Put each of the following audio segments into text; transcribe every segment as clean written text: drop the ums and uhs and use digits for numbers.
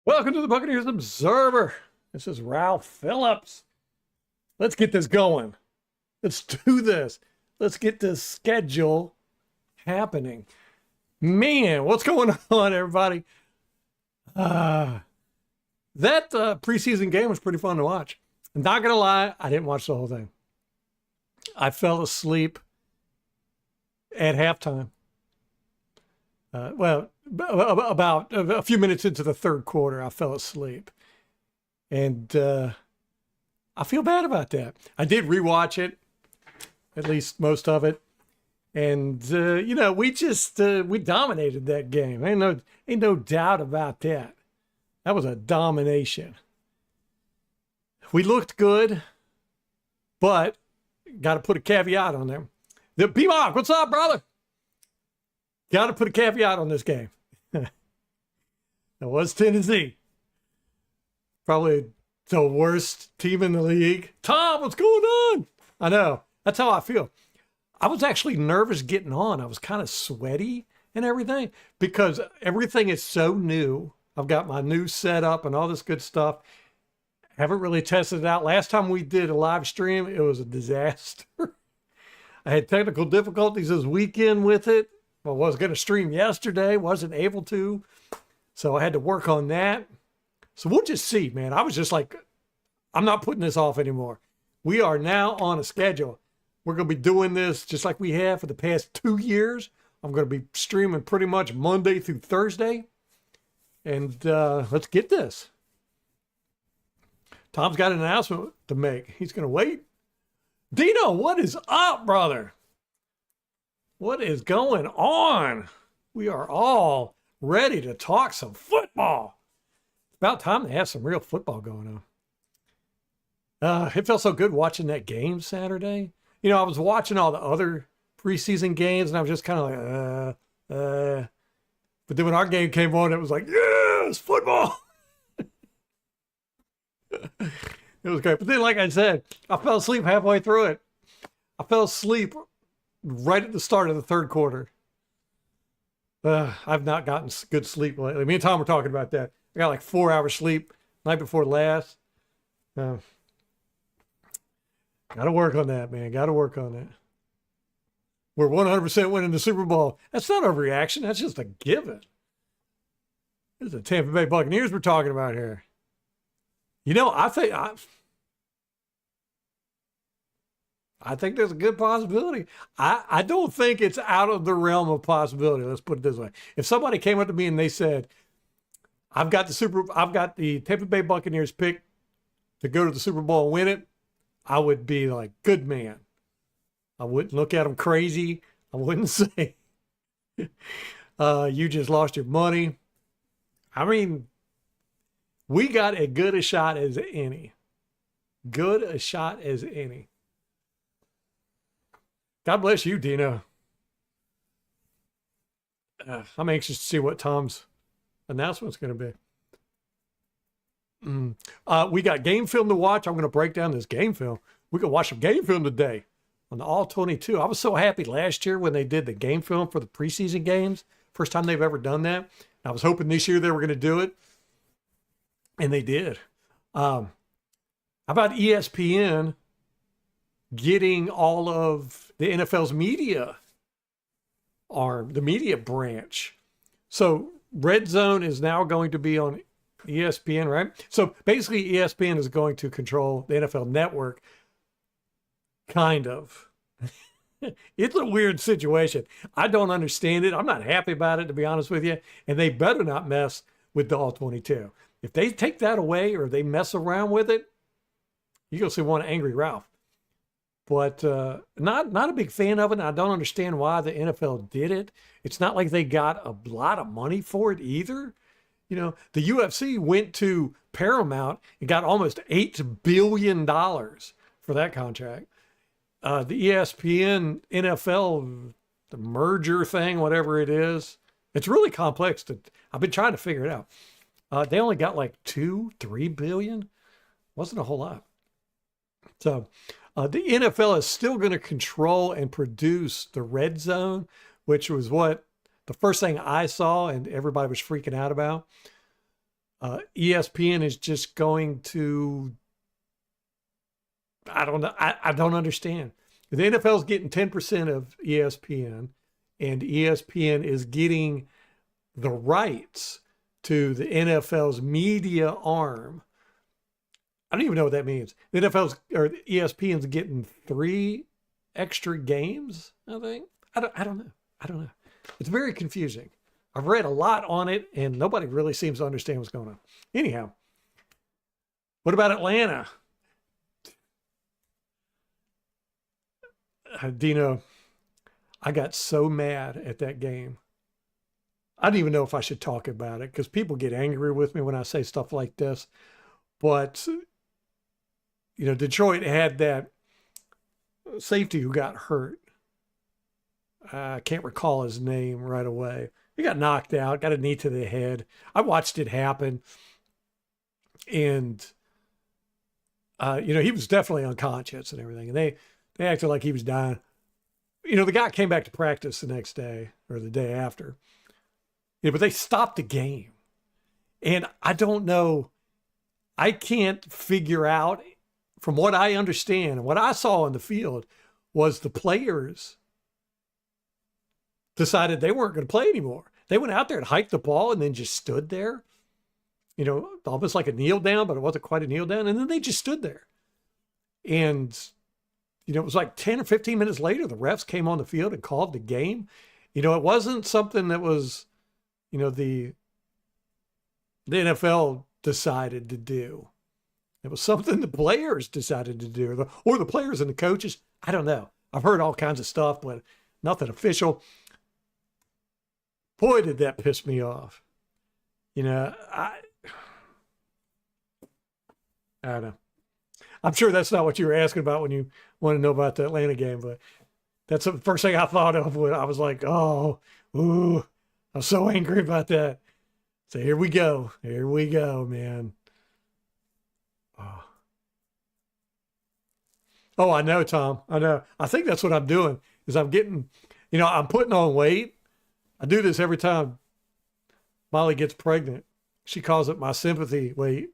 Welcome to the Buccaneers Observer. This is Ralph Phillips. Let's get this going. Let's do this. Let's get this schedule happening. Man, what's going on, everybody? That preseason game was pretty fun to watch. I'm not going to lie, I didn't watch the whole thing. I fell asleep at halftime. About a few minutes into the third quarter, I fell asleep. And I feel bad about that. I did rewatch it, at least most of it. And, we dominated that game. Ain't no doubt about that. That was a domination. We looked good, but got to put a caveat on there. The P-Mock, what's up, brother? Got to put a caveat on this game. That was Tennessee. Probably the worst team in the league. Tom, what's going on? I know. That's how I feel. I was actually nervous getting on. I was kind of sweaty and everything because everything is so new. I've got my new setup and all this good stuff. Haven't really tested it out. Last time we did a live stream, it was a disaster. I had technical difficulties this weekend with it. I was going to stream yesterday, wasn't able to. So I had to work on that. So we'll just see, man. I was just like, I'm not putting this off anymore. We are now on a schedule. We're going to be doing this just like we have for the past 2 years. I'm going to be streaming pretty much Monday through Thursday. And let's get this. Tom's got an announcement to make. He's going to wait. Dino, what is up, brother? What is going on? We are all ready to talk some football. It's about time to have some real football going on. It felt so good watching that game Saturday. You know, I was watching all the other preseason games and I was just kind of like, But then when our game came on, it was like, yes, football. It was great. But then, like I said, I fell asleep halfway through it. I fell asleep right at the start of the third quarter. I've not gotten good sleep lately. Me and Tom were talking about that. I got like 4 hours sleep night before last. Got to work on that, man. Got to work on that. We're 100% winning the Super Bowl. That's not overreaction. That's just a given. This is the Tampa Bay Buccaneers we're talking about here. You know, I think there's a good possibility. I don't think it's out of the realm of possibility. Let's put it this way. If somebody came up to me and they said, I've got the Tampa Bay Buccaneers pick to go to the Super Bowl and win it, I would be like, good man. I wouldn't look at them crazy. I wouldn't say, you just lost your money. I mean, we got as good a shot as any. Good a shot as any. God bless you, Dino. I'm anxious to see what Tom's announcement's going to be. We got game film to watch. I'm going to break down this game film. We can watch some game film today on the All-22. I was so happy last year when they did the game film for the preseason games. First time they've ever done that. I was hoping this year they were going to do it. And they did. How about ESPN getting all of the NFL's media arm, the media branch? So Red Zone is now going to be on ESPN, right? So basically ESPN is going to control the NFL network, kind of. It's a weird situation. I don't understand it. I'm not happy about it, to be honest with you. And they better not mess with the All-22. If they take that away or they mess around with it, you're going to see one angry Ralph. But not a big fan of it. And I don't understand why the NFL did it. It's not like they got a lot of money for it either. You know, the UFC went to Paramount and got almost $8 billion for that contract. The ESPN NFL, the merger thing, whatever it is, it's really complex. I've been trying to figure it out. They only got like $2-3 billion. Wasn't a whole lot. So the NFL is still going to control and produce the Red Zone, which was what the first thing I saw and everybody was freaking out about. ESPN is just going to, I don't know. I don't understand. The NFL is getting 10% of ESPN, and ESPN is getting the rights to the NFL's media arm. I don't even know what that means. The NFL's or ESPN's getting 3 extra games, I think. I don't know. I don't know. It's very confusing. I've read a lot on it, and nobody really seems to understand what's going on. Anyhow, what about Atlanta? Dino, I got so mad at that game. I don't even know if I should talk about it because people get angry with me when I say stuff like this. But, Detroit had that safety who got hurt. I can't recall his name right away. He got knocked out, got a knee to the head. I watched it happen. And, he was definitely unconscious and everything. And they acted like he was dying. The guy came back to practice the next day or the day after. But they stopped the game. And I don't know. I can't figure out, from what I understand and what I saw in the field, was the players decided they weren't going to play anymore. They went out there and hiked the ball and then just stood there, almost like a kneel down, but it wasn't quite a kneel down. And then they just stood there. And, it was like 10 or 15 minutes later, the refs came on the field and called the game. It wasn't something that was, the NFL decided to do. It was something the players decided to do, or the players and the coaches. I don't know. I've heard all kinds of stuff, but nothing official. Boy, did that piss me off. I don't know. I'm sure that's not what you were asking about when you want to know about the Atlanta game, but that's the first thing I thought of when I was like, oh, ooh, I'm so angry about that. So here we go. Here we go, man. Oh, I know, Tom. I know. I think that's what I'm doing is I'm getting, I'm putting on weight. I do this every time Molly gets pregnant. She calls it my sympathy weight.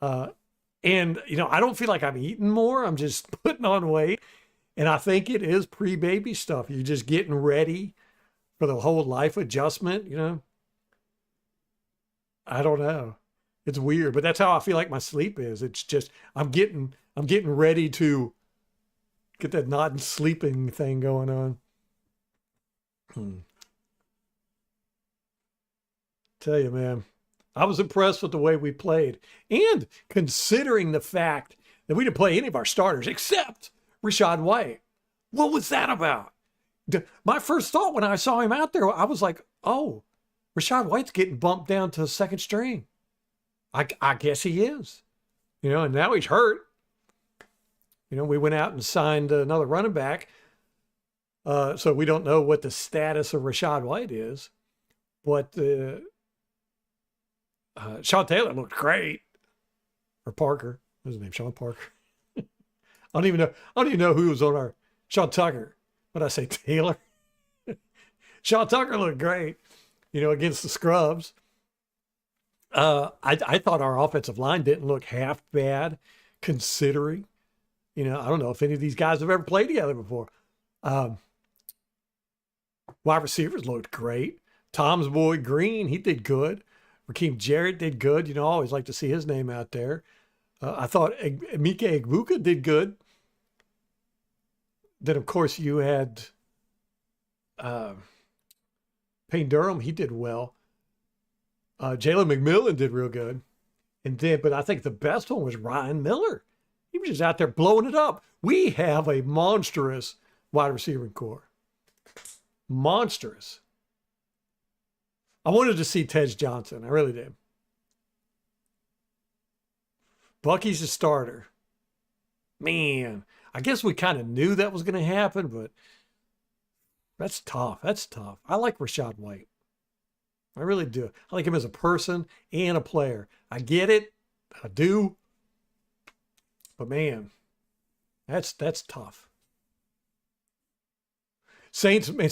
And, I don't feel like I'm eating more. I'm just putting on weight. And I think it is pre-baby stuff. You're just getting ready for the whole life adjustment, I don't know. It's weird, but that's how I feel like my sleep is. It's just, I'm getting ready to get that not sleeping thing going on. Tell you, man, I was impressed with the way we played. And considering the fact that we didn't play any of our starters except Rachaad White. What was that about? My first thought when I saw him out there, I was like, oh, Rachaad White's getting bumped down to second string. I guess he is. And now he's hurt. We went out and signed another running back. So we don't know what the status of Rachaad White is. But Sean Taylor looked great. Or Parker. What's his name? Sean Parker. I don't even know who was on our Sean Tucker. What did I say? Taylor? Sean Tucker looked great, against the scrubs. I thought our offensive line didn't look half bad considering, I don't know if any of these guys have ever played together before. Wide receivers looked great. Tom's boy Green, he did good. Raheem Jarrett did good. I always like to see his name out there. I thought Mike Egbuka did good. Then, of course, you had Payne Durham. He did well. Jalen McMillan did real good. But I think the best one was Ryan Miller. He was just out there blowing it up. We have a monstrous wide receiving core. Monstrous. I wanted to see Tej Johnson. I really did. Bucky's a starter. Man, I guess we kind of knew that was going to happen, but that's tough. That's tough. I like Rachaad White. I really do. I like him as a person and a player. I get it. I do. But man, that's tough. Saints got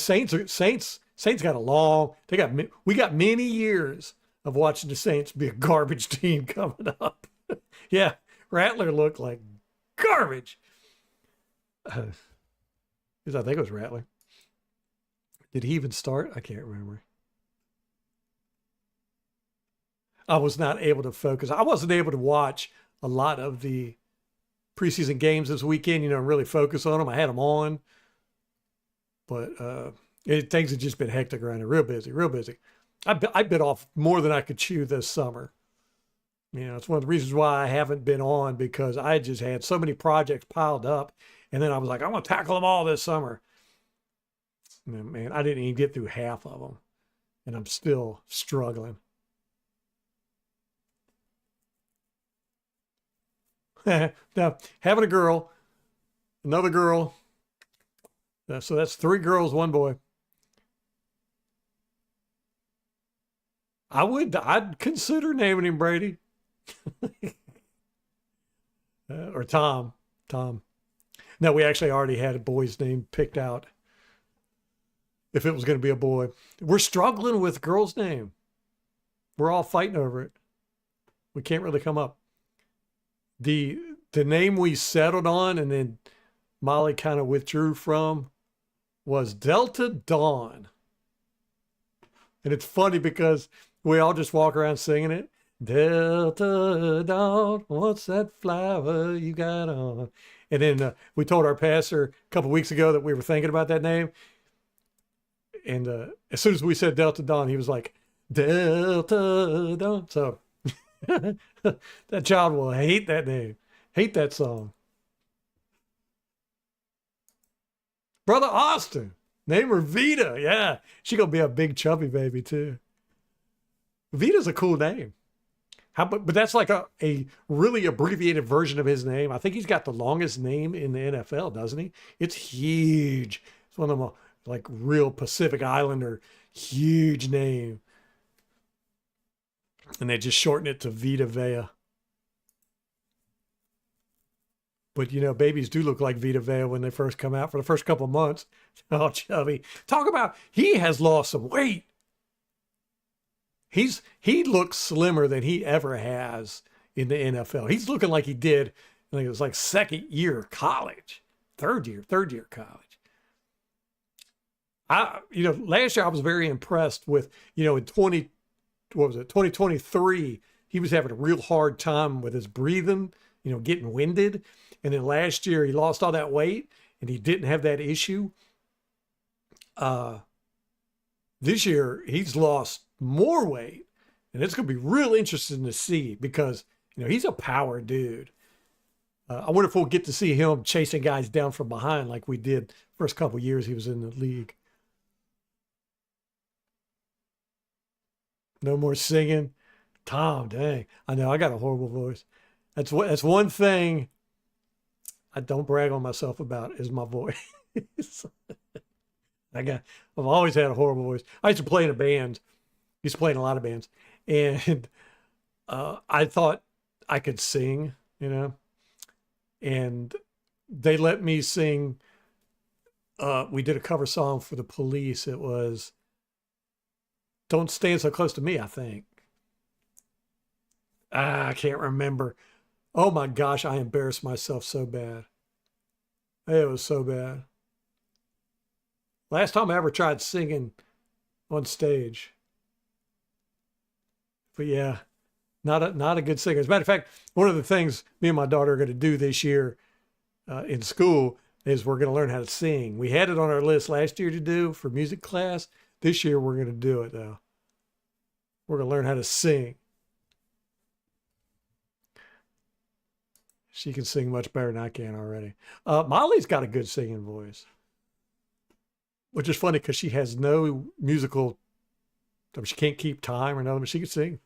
we got many years of watching the Saints be a garbage team coming up. Yeah, Rattler looked like garbage. I think it was Rattler. Did he even start? I can't remember. I was not able to focus. I wasn't able to watch a lot of the preseason games this weekend, really focus on them. I had them on, but things have just been hectic around here. Real busy, real busy. I bit off more than I could chew this summer. It's one of the reasons why I haven't been on, because I just had so many projects piled up. And then I was like, I'm going to tackle them all this summer. Man, I didn't even get through half of them. And I'm still struggling. Now, having a girl, another girl. So that's 3 girls, 1 boy. I'd consider naming him Brady. Or Tom. No, we actually already had a boy's name picked out. If it was going to be a boy. We're struggling with girl's name. We're all fighting over it. We can't really come up. The name we settled on and then Molly kind of withdrew from was Delta Dawn. And it's funny because we all just walk around singing it. Delta Dawn, what's that flower you got on? And then we told our pastor a couple weeks ago that we were thinking about that name. And as soon as we said Delta Dawn, he was like, Delta Dawn. So that child will hate that name, hate that song. Brother Austin, name her Vita. Yeah, she going to be a big chubby baby too. Vita's a cool name. But that's like a really abbreviated version of his name. I think he's got the longest name in the NFL, doesn't he? It's huge. It's one of them like real Pacific Islander, huge name. And they just shorten it to Vita Vea. But, babies do look like Vita Vea when they first come out for the first couple of months. Oh, chubby. Talk about, he has lost some weight. He looks slimmer than he ever has in the NFL. He's looking like he did, I think it was like second year college, third year college. Last year I was very impressed with, in 2023, he was having a real hard time with his breathing, getting winded. And then last year he lost all that weight and he didn't have that issue. This year he's lost more weight, and it's going to be real interesting to see because, he's a power dude. I wonder if we'll get to see him chasing guys down from behind like we did first couple of years he was in the league. No more singing. Tom, dang. I know I got a horrible voice. That's one thing I don't brag on myself about is my voice. I've always had a horrible voice. I used to play in a band. Used to play in a lot of bands. And I thought I could sing, and they let me sing. We did a cover song for the Police. It was Don't Stand So Close to Me, I think. I can't remember. Oh my gosh, I embarrassed myself so bad. It was so bad. Last time I ever tried singing on stage. But yeah, not a good singer. As a matter of fact, one of the things me and my daughter are going to do this year in school is we're going to learn how to sing. We had it on our list last year to do for music class. This year we're going to do it though. We're going to learn how to sing. She can sing much better than I can already. Molly's got a good singing voice, which is funny because she has no musical. She can't keep time or nothing, but she can sing.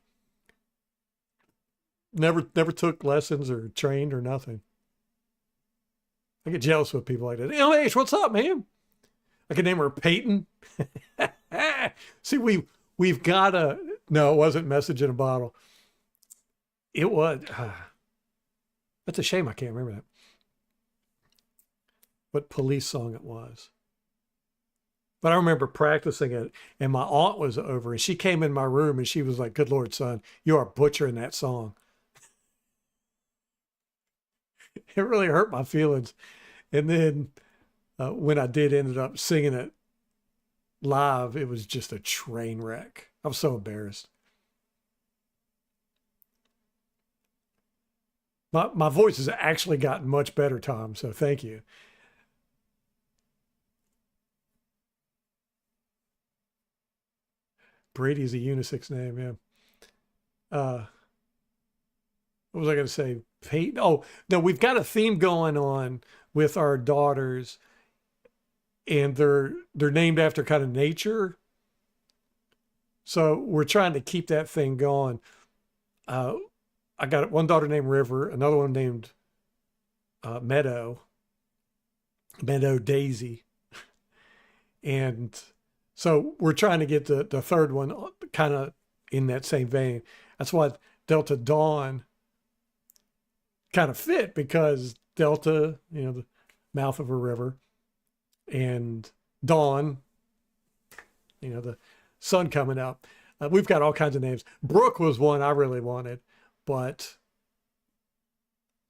Never took lessons or trained or nothing. I get jealous with people like that. LH, what's up, man? I can name her Peyton. See, we've got a, no, it wasn't Message in a Bottle. It was, that's a shame I can't remember that. What Police song it was. But I remember practicing it, and my aunt was over, and she came in my room, and she was like, "Good Lord, son, you are butchering that song." It really hurt my feelings. And then when I did ended up singing it live, it was just a train wreck. I was so embarrassed. My voice has actually gotten much better, Tom. So thank you. Brady is a unisex name, yeah. Uh, what was I going to say? Peyton. Oh no, we've got a theme going on with our daughters, and they're named after kind of nature. So we're trying to keep that thing going. Uh, I got one daughter named River, another one named Meadow, Meadow Daisy, and so we're trying to get the third one kind of in that same vein. That's why Delta Dawn kind of fit, because Delta, the mouth of a river, and Dawn, the sun coming up. We've got all kinds of names. Brooke was one I really wanted, but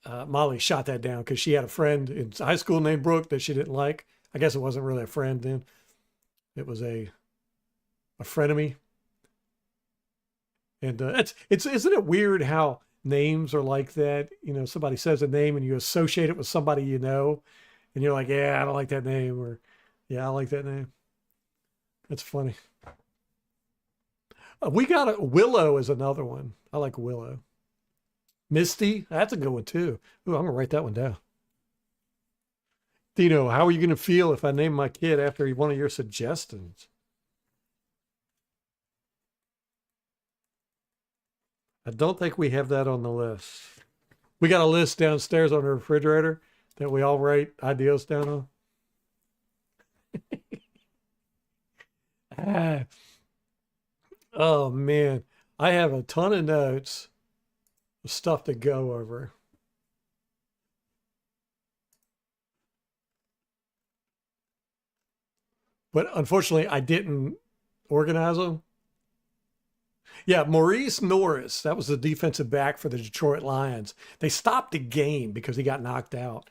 Molly shot that down because she had a friend in high school named Brooke that she didn't like. I guess it wasn't really a friend then. It was a frenemy. And it's isn't it weird how names are like that? Somebody says a name and you associate it with somebody and you're like, yeah, I don't like that name, or yeah, I like that name. That's funny. We got Willow is another one. I like Willow. Misty, that's a good one too. Ooh, I'm gonna write that one down. Dino, how are you gonna feel if I name my kid after one of your suggestions? I don't think we have that on the list. We got a list downstairs on the refrigerator that we all write ideas down on. Ah, oh man, I have a ton of notes, of stuff to go over. But unfortunately, I didn't organize them. Yeah, Maurice Norris, that was the defensive back for the Detroit Lions. They stopped the game because he got knocked out.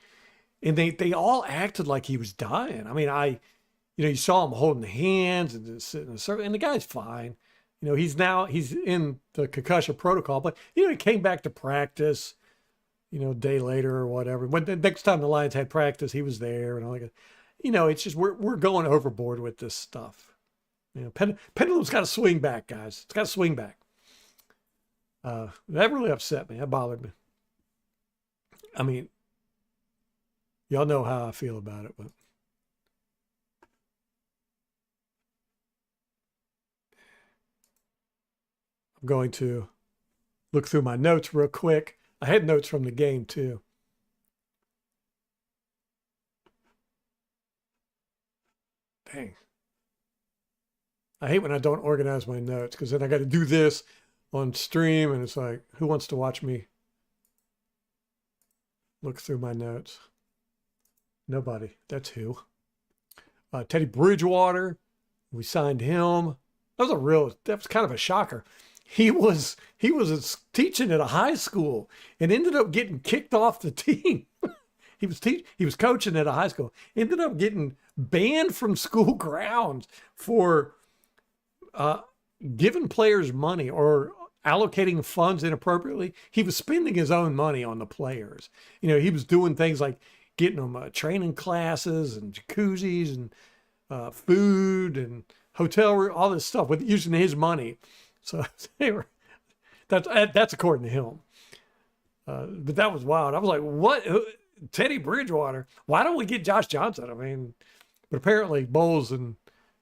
And they all acted like he was dying. I mean, you saw him holding hands and just sitting in a circle, and the guy's fine. He's in the concussion protocol, but he came back to practice, a day later or whatever. When the next time the Lions had practice, he was there and all that. It's just we're going overboard with this stuff. Pendulum's got to swing back, guys. It's got to swing back. That really upset me. That bothered me. I mean, y'all know how I feel about it, but I'm going to look through my notes real quick. I had notes from the game too. Dang. I hate when I don't organize my notes, because then I got to do this on stream, and it's like, who wants to watch me look through my notes? Nobody. That's who. Teddy Bridgewater, we signed him. That was kind of a shocker. He was teaching at a high school and ended up getting kicked off the team. He was coaching at a high school, ended up getting banned from school grounds for giving players money or allocating funds inappropriately. He was spending his own money on the players. He was doing things like getting them training classes and jacuzzis and food and hotel room, all this stuff with using his money. So that's according to him. But that was wild. I was like, what? Teddy Bridgewater? Why don't we get Josh Johnson? I mean, but apparently Bowles and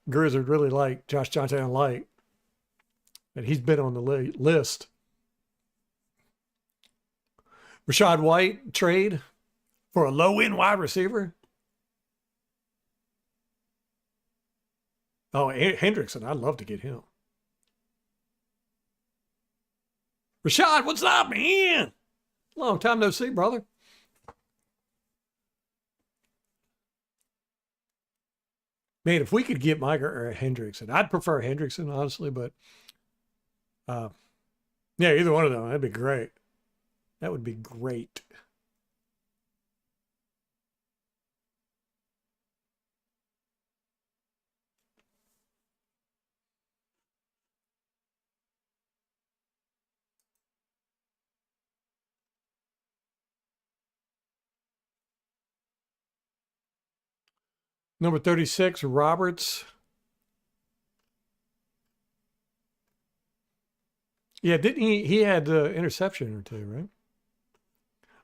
Grizzard really like Josh Johnson and like that he's been on the list. Rashad White trade for a low-end wide receiver. Oh, Hendrickson, I'd love to get him. Rashad, what's up, man? Long time no see, brother. Man, if we could get Micah or Hendrickson, I'd prefer Hendrickson, honestly, but uh, yeah, either one of them, that'd be great. That would be great. Number 36, Roberts. Yeah, didn't he? He had an interception or two, right?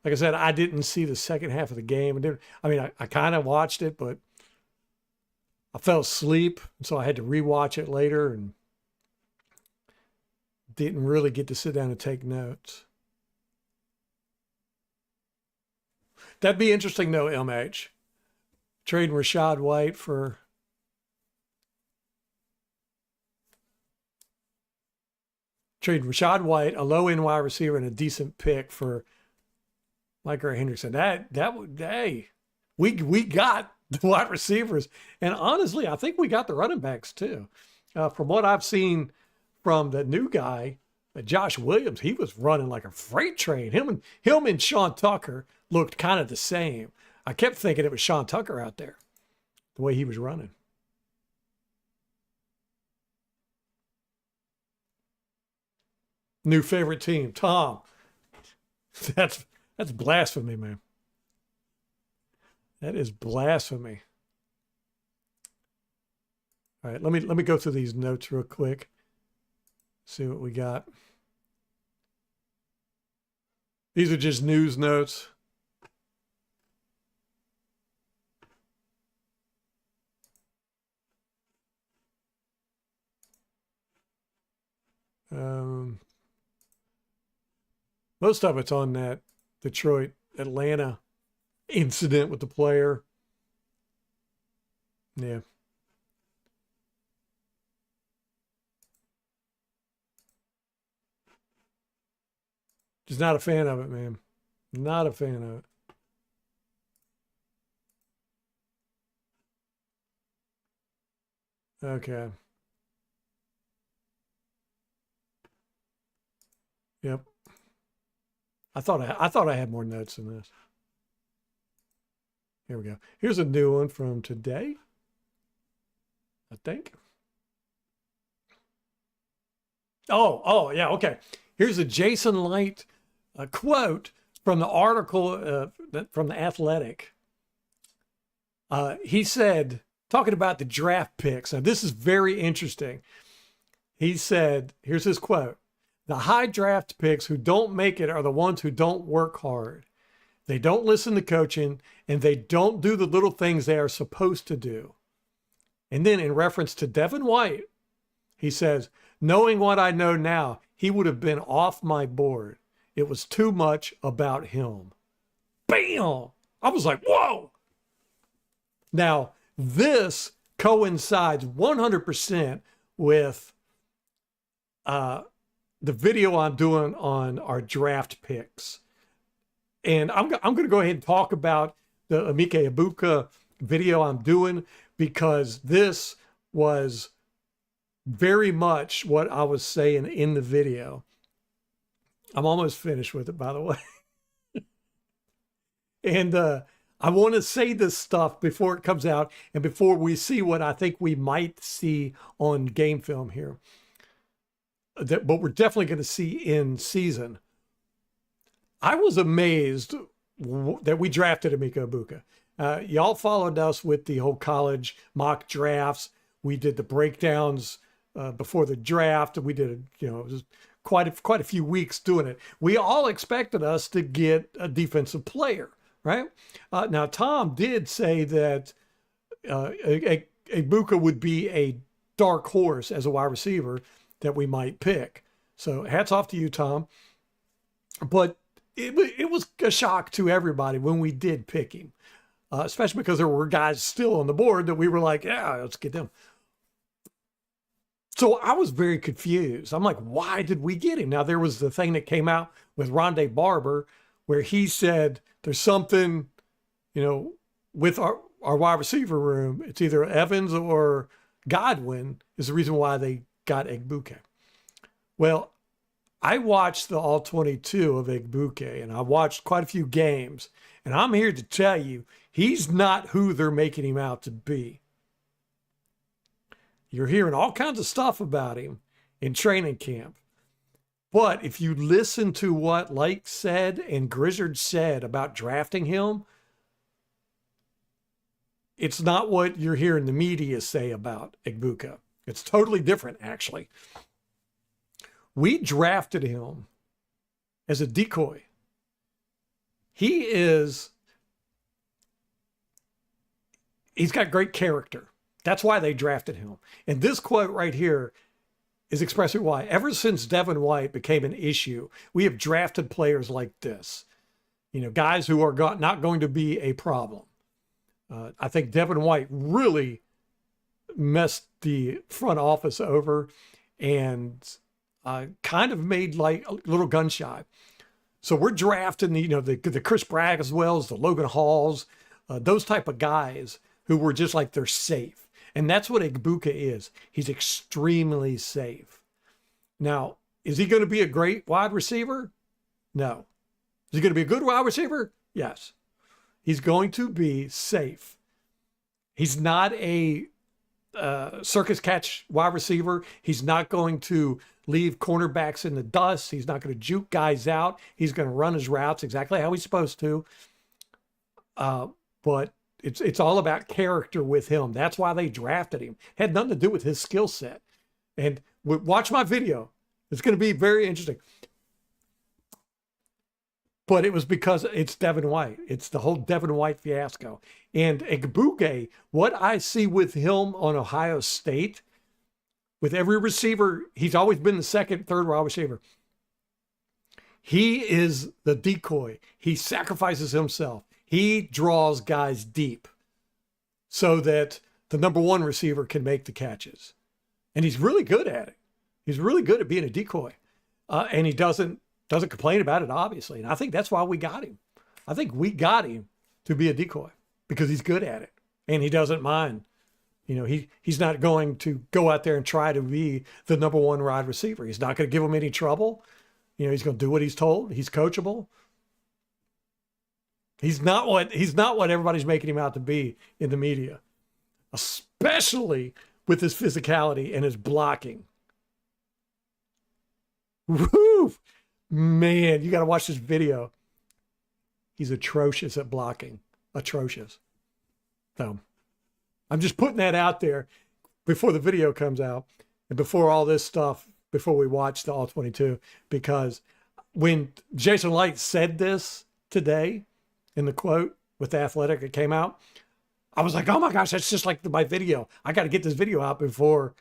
Like I said, I didn't see the second half of the game. I kind of watched it, but I fell asleep, so I had to rewatch it later and didn't really get to sit down and take notes. That'd be interesting, though, MH. Trading Rashad White for trading Rashad White, a low end wide receiver, and a decent pick for Micah Hendrickson. That would we got the wide receivers, and honestly, I think we got the running backs too. From what I've seen from the new guy, Josh Williams, he was running like a freight train. Him and Sean Tucker looked kind of the same. I kept thinking it was Sean Tucker out there, the way he was running. New favorite team, Tom. That's blasphemy, man. That is blasphemy. All right, let me go through these notes real quick. See what we got. These are just news notes. Most of it's on that Detroit Atlanta incident with the player. Yeah. Just not a fan of it, man. Not a fan of it. Okay. Yep. I thought I had more notes than this. Here we go. Here's a new one from today, I think. Oh, yeah, okay. Here's a Jason Light quote from the article from the Athletic. He said, talking about the draft picks. Now, this is very interesting. He said, here's his quote: "The high draft picks who don't make it are the ones who don't work hard. They don't listen to coaching, and they don't do the little things they are supposed to do." And then in reference to Devin White, he says, "Knowing what I know now, he would have been off my board. It was too much about him." Bam! I was like, whoa. Now, this coincides 100% with the video I'm doing on our draft picks. And I'm going to go ahead and talk about the Emeka Egbuka video I'm doing, because this was very much what I was saying in the video. I'm almost finished with it, by the way. And I want to say this stuff before it comes out and before we see what I think we might see on game film here. But we're definitely going to see in season. I was amazed that we drafted Emeka Egbuka. Y'all followed us with the whole college mock drafts. We did the breakdowns before the draft. We did, it was quite a few weeks doing it. We all expected us to get a defensive player, right? Now, Tom did say that Egbuka would be a dark horse as a wide receiver that we might pick. So hats off to you, Tom. But it was a shock to everybody when we did pick him, especially because there were guys still on the board that we were like, yeah, let's get them. So I was very confused. I'm like, why did we get him? Now, there was the thing that came out with Rondé Barber where he said there's something, with our wide receiver room, it's either Evans or Godwin is the reason why they got Egbuka. Well, I watched the all 22 of Egbuka, and I watched quite a few games, and I'm here to tell you, he's not who they're making him out to be. You're hearing all kinds of stuff about him in training camp. But if you listen to what Lake said and Grizzard said about drafting him, it's not what you're hearing the media say about Egbuka. It's totally different, actually. We drafted him as a decoy. He's got great character. That's why they drafted him. And this quote right here is expressing why. Ever since Devin White became an issue, we have drafted players like this. You know, guys who are not going to be a problem. I think Devin White really messed the front office over and kind of made like a little gun shy. So we're drafting the Chris Bragg as well as the Logan Halls, those type of guys who were just like they're safe. And that's what Egbuka is. He's extremely safe. Now, is he going to be a great wide receiver? No. Is he going to be a good wide receiver? Yes. He's going to be safe. He's not a circus catch wide receiver. He's not going to leave cornerbacks in the dust. He's not going to juke guys out. He's going to run his routes exactly how he's supposed to. But it's all about character with him. That's why they drafted him. It had nothing to do with his skill set. And watch my video. It's going to be very interesting. But it was because it's Devin White. It's the whole Devin White fiasco. And Egbuka, what I see with him on Ohio State, with every receiver, he's always been the second, third wide receiver. He is the decoy. He sacrifices himself. He draws guys deep so that the number one receiver can make the catches. And he's really good at it. He's really good at being a decoy. And he doesn't complain about it, obviously. And I think that's why we got him. I think we got him to be a decoy because he's good at it. And he doesn't mind. You know, he's not going to go out there and try to be the number one wide receiver. He's not going to give him any trouble. You know, he's going to do what he's told. He's coachable. He's not what everybody's making him out to be in the media, especially with his physicality and his blocking. Woo! Man, you got to watch this video. He's atrocious at blocking. Atrocious. So I'm just putting that out there before the video comes out and before all this stuff, before we watch the All-22, because when Jason Light said this today in the quote with the Athletic, it came out, I was like, oh my gosh, that's just like my video. I got to get this video out before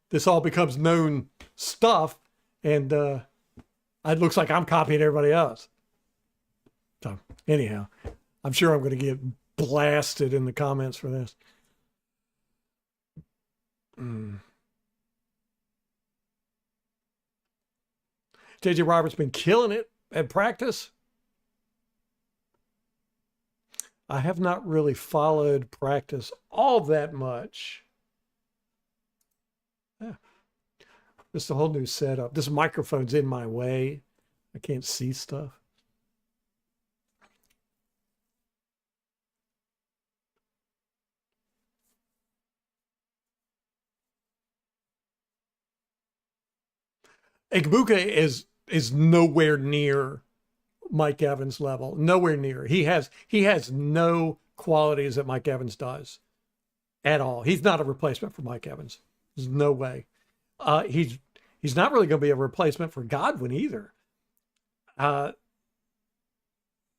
this all becomes known stuff. And it looks like I'm copying everybody else. So anyhow, I'm sure I'm going to get blasted in the comments for this. J.J. Roberts been killing it at practice. I have not really followed practice all that much. Yeah. This is a whole new setup. This microphone's in my way. I can't see stuff. Egbuka is nowhere near Mike Evans level. Nowhere near. He has no qualities that Mike Evans does at all. He's not a replacement for Mike Evans. There's no way. He's not really going to be a replacement for Godwin either.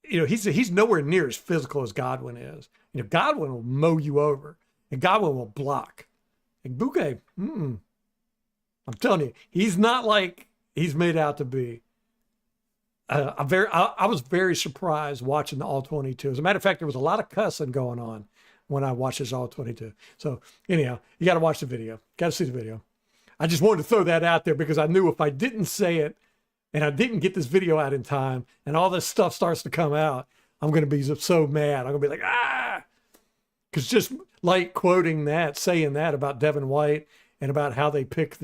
He's nowhere near as physical as Godwin is. You know, Godwin will mow you over, and Godwin will block. Egbuka, I'm telling you, he's not like he's made out to be. I was very surprised watching the All-22. As a matter of fact, there was a lot of cussing going on when I watched this All-22. So anyhow, you got to watch the video. Got to see the video. I just wanted to throw that out there because I knew if I didn't say it and I didn't get this video out in time and all this stuff starts to come out, I'm going to be so mad. I'm going to be like, Because just like quoting that, saying that about Devin White and about how they pick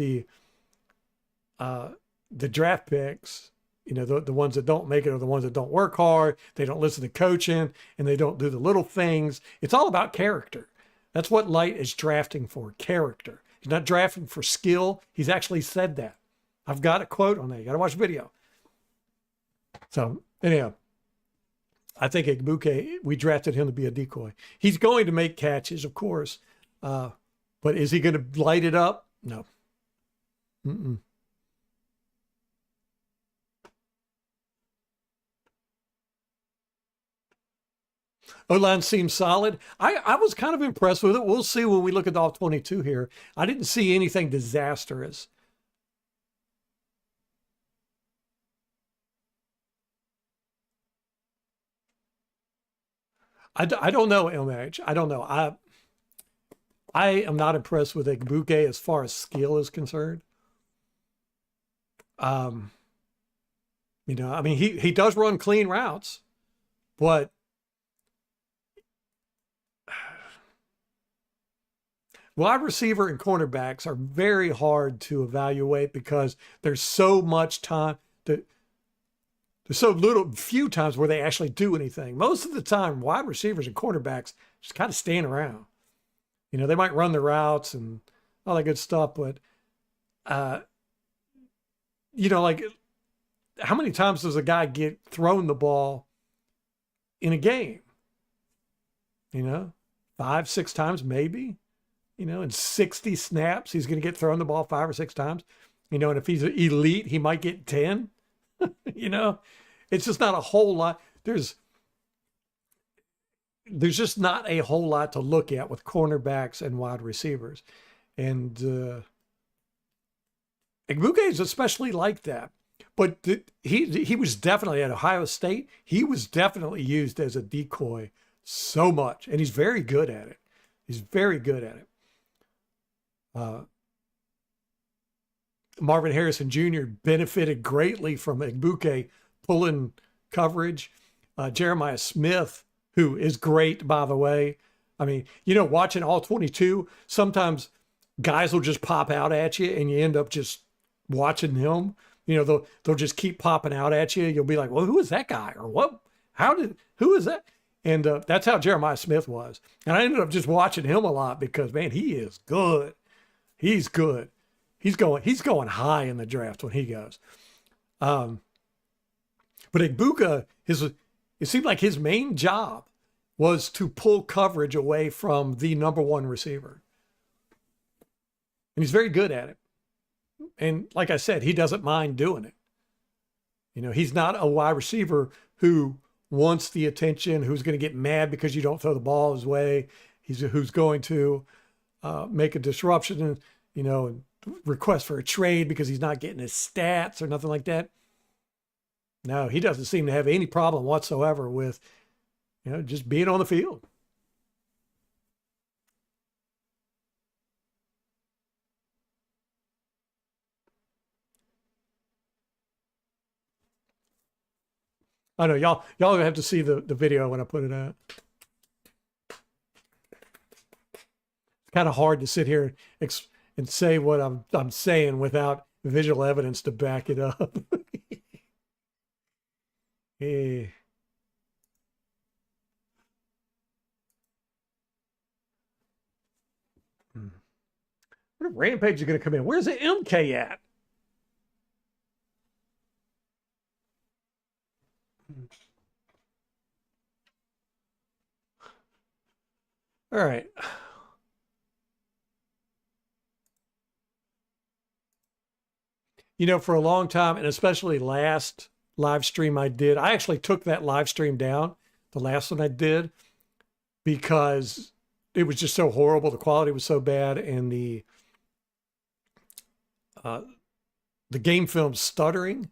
uh, the draft picks, the ones that don't make it are the ones that don't work hard. They don't listen to coaching and they don't do the little things. It's all about character. That's what Light is drafting for, character. He's not drafting for skill. He's actually said that. I've got a quote on that. You got to watch the video. So anyhow, I think Igbuke, we drafted him to be a decoy. He's going to make catches, of course. But is he going to light it up? No. Mm-mm. O-line seems solid. I was kind of impressed with it. We'll see when we look at the all 22 here. I didn't see anything disastrous. I don't know, LMH. I don't know. I am not impressed with Igbuke as far as skill is concerned. Um, I mean, he does run clean routes, but wide receiver and cornerbacks are very hard to evaluate because there's so much time that there's so few times where they actually do anything. Most of the time, wide receivers and cornerbacks just kind of stand around. They might run the routes and all that good stuff, but like how many times does a guy get thrown the ball in a game? 5, 6 times maybe. In 60 snaps, he's going to get thrown the ball 5 or 6 times. And if he's elite, he might get 10. It's just not a whole lot. There's just not a whole lot to look at with cornerbacks and wide receivers. And Igbuke is especially like that. But he was definitely at Ohio State. He was definitely used as a decoy so much. And he's very good at it. He's very good at it. Marvin Harrison Jr. benefited greatly from Igbuke pulling coverage. Jeremiah Smith, who is great, by the way. I mean, watching all 22, sometimes guys will just pop out at you and you end up just watching them. They'll just keep popping out at you. You'll be like, well, who is that guy? Or what? Who is that? And that's how Jeremiah Smith was. And I ended up just watching him a lot because, man, he is good. He's good. He's going high in the draft when he goes. But Igbuka, it seemed like his main job was to pull coverage away from the number one receiver. And he's very good at it. And like I said, he doesn't mind doing it. He's not a wide receiver who wants the attention, who's going to get mad because you don't throw the ball his way. Who's going to make a disruption and, request for a trade because he's not getting his stats or nothing like that. No, he doesn't seem to have any problem whatsoever with, just being on the field. I know y'all have to see the video when I put it out. It's kind of hard to sit here and say what I'm saying without visual evidence to back it up. Hey. What if Rampage is going to come in? Where's the MK at? All right. For a long time, and especially last live stream I did, I actually took that live stream down, the last one I did, because it was just so horrible. The quality was so bad, and the game film stuttering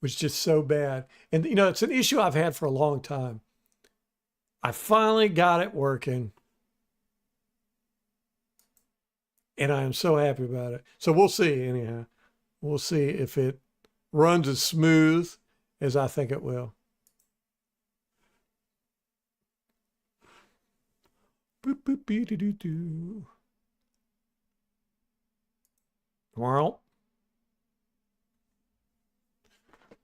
was just so bad. And, it's an issue I've had for a long time. I finally got it working. And I am so happy about it. So we'll see, anyhow. We'll see if it runs as smooth as I think it will. Boop, boop, bee, doo, doo, doo. Well,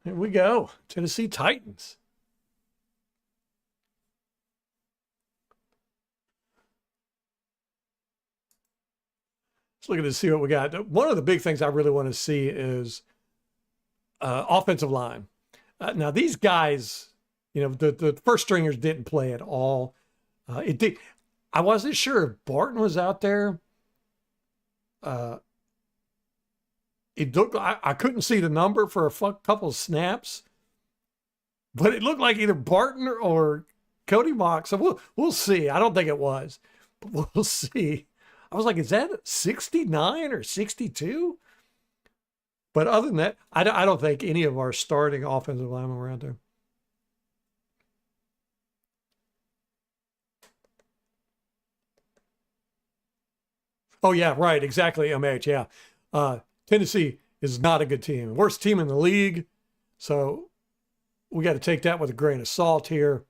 here we go. Tennessee Titans. Let's look at to see what we got. One of the big things I really want to see is offensive line. Now these guys, the first stringers didn't play at all. It did. I wasn't sure if Barton was out there. It looked. I couldn't see the number for a couple of snaps, but it looked like either Barton or Cody Mock. So we'll see. I don't think it was, but we'll see. I was like, is that 69 or 62? But other than that, I don't think any of our starting offensive linemen were out there. Oh, yeah, right. Exactly, MH. Yeah. Tennessee is not a good team. Worst team in the league. So we got to take that with a grain of salt here.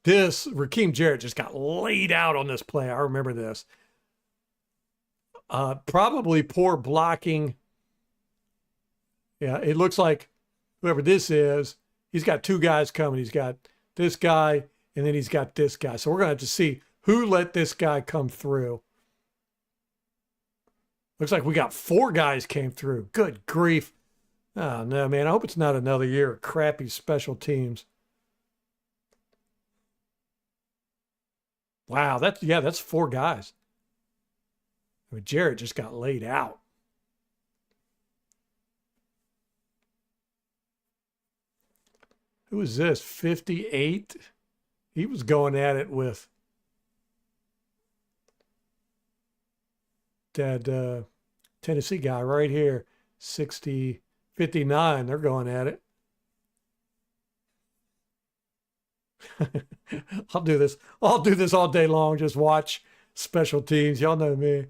Raheem Jarrett just got laid out on this play. I remember this. Probably poor blocking. Yeah, it looks like whoever this is, he's got two guys coming. He's got this guy, and then he's got this guy. So we're going to have to see who let this guy come through. Looks like we got four guys came through. Good grief. Oh, no, man. I hope it's not another year of crappy special teams. Wow, that's four guys. I mean, Jarrett just got laid out. Who is this? 58? He was going at it with that Tennessee guy right here. 60, 59. They're going at it. I'll do this all day long. Just watch special teams. Y'all know me.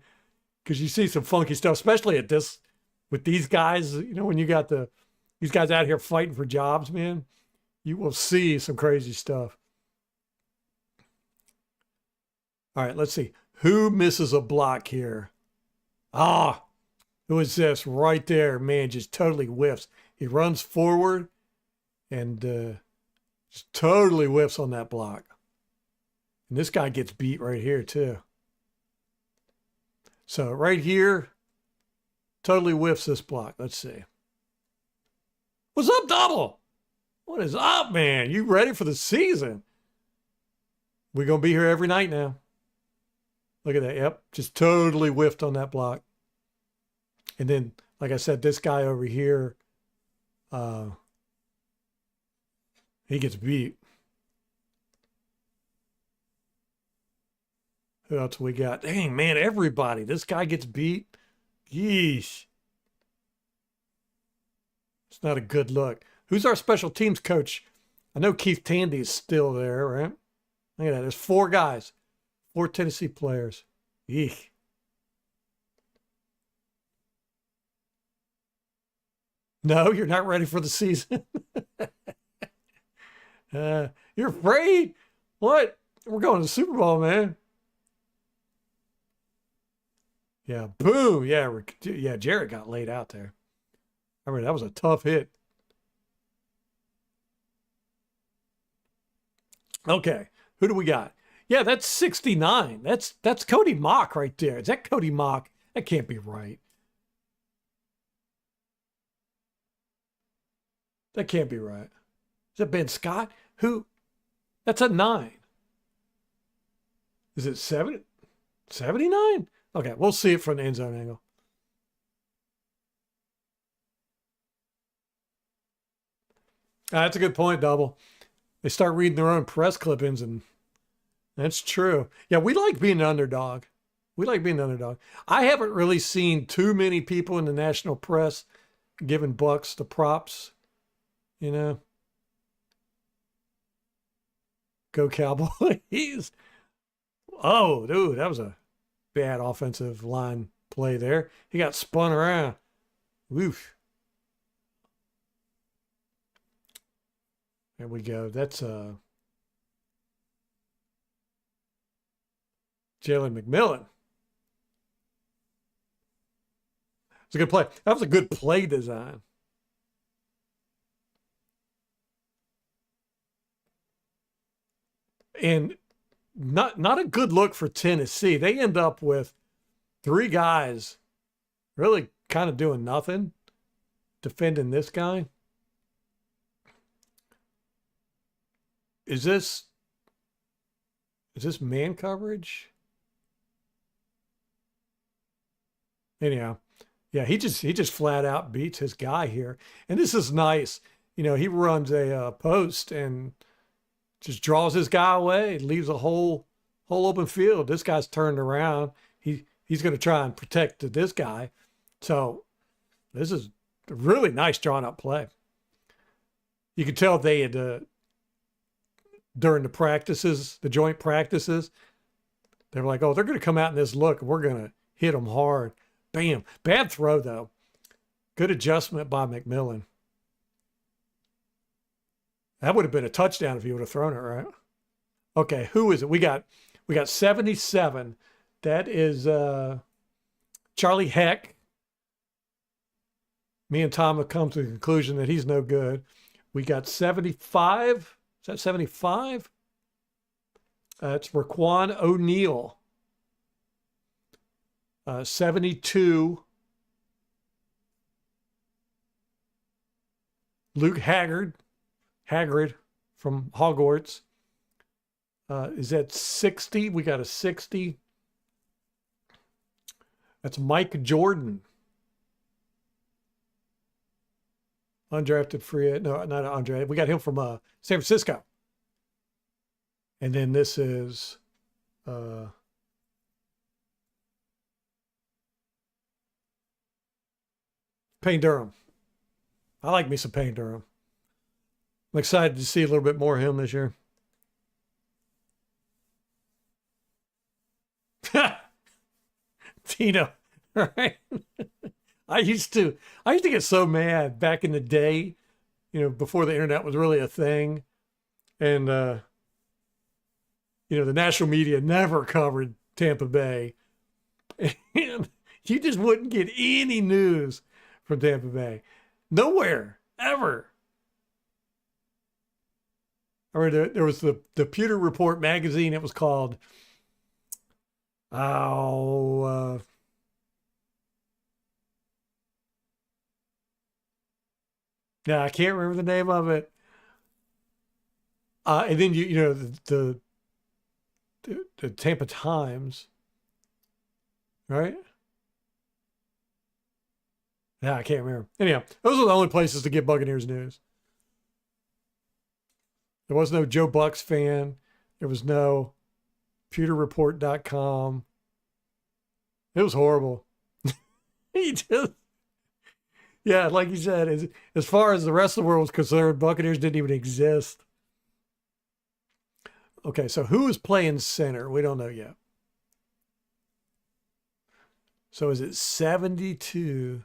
Because you see some funky stuff, especially with these guys, when you got these guys out here fighting for jobs, man, you will see some crazy stuff. All right, let's see. Who misses a block here? Who is this right there? Man, just totally whiffs. He runs forward and just totally whiffs on that block. And this guy gets beat right here, too. So right here, totally whiffs this block. Let's see. What's up, Double? What is up, man? You ready for the season? We're going to be here every night now. Look at that. Yep. Just totally whiffed on that block. And then, like I said, this guy over here, he gets beat. Who else we got? Dang, man, everybody. This guy gets beat. Yeesh. It's not a good look. Who's our special teams coach? I know Keith Tandy is still there, right? Look at that. There's four guys. Four Tennessee players. Yeesh. No, you're not ready for the season. You're afraid? What? We're going to the Super Bowl, man. Yeah, boom. Yeah, Jarrett got laid out there. I mean, that was a tough hit. Okay, who do we got? Yeah, that's 69. That's Cody Mock right there. Is that Cody Mock? That can't be right. That can't be right. Is that Ben Scott? Who? That's a 9. Is it 79? Okay, we'll see it from the end zone angle. That's a good point, Double. They start reading their own press clippings, and that's true. Yeah, we like being an underdog. I haven't really seen too many people in the national press giving Bucs the props, Go Cowboys. Oh, dude, that was a bad offensive line play there. He got spun around. Woof. There we go. That's Jalen McMillan. It's a good play. That was a good play design. And not a good look for Tennessee. They end up with three guys really kind of doing nothing defending this guy. Is this man coverage? Anyhow, yeah, he just flat out beats his guy here. And this is nice. You know, he runs a post and just draws his guy away, leaves a whole open field. This guy's turned around. He's going to try and protect this guy. So this is a really nice drawn up play. You could tell they had during the practices, the joint practices, they were like, oh, they're going to come out in this look and we're going to hit them hard. Bam. Bad throw, though. Good adjustment by McMillan. That would have been a touchdown if he would have thrown it, right? Okay, who is it? We got 77. That is Charlie Heck. Me and Tom have come to the conclusion that he's no good. We got 75. Is that 75? It's Raquan O'Neal. 72. Luke Haggard from Hogwarts. Is that 60? We got a 60. That's Mike Jordan. Undrafted free, no, not undrafted. We got him from San Francisco. And then this is Payne Durham. I like me some Payne Durham. I'm excited to see a little bit more of him this year. Tino, right? I used to get so mad back in the day, you know, before the internet was really a thing. And, you know, the national media never covered Tampa Bay. And you just wouldn't get any news from Tampa Bay. Nowhere, ever. I remember there was the Pewter Report magazine. It was called, yeah, I can't remember the name of it. And then you know the Tampa Times, right? Yeah, I can't remember. Anyhow, those are the only places to get Buccaneers news. There was no Joe Bucs fan. There was no pewterreport.com. It was horrible. He just, yeah, like you said, as far as the rest of the world was concerned, Buccaneers didn't even exist. Okay, so who is playing center? We don't know yet. So is it 72?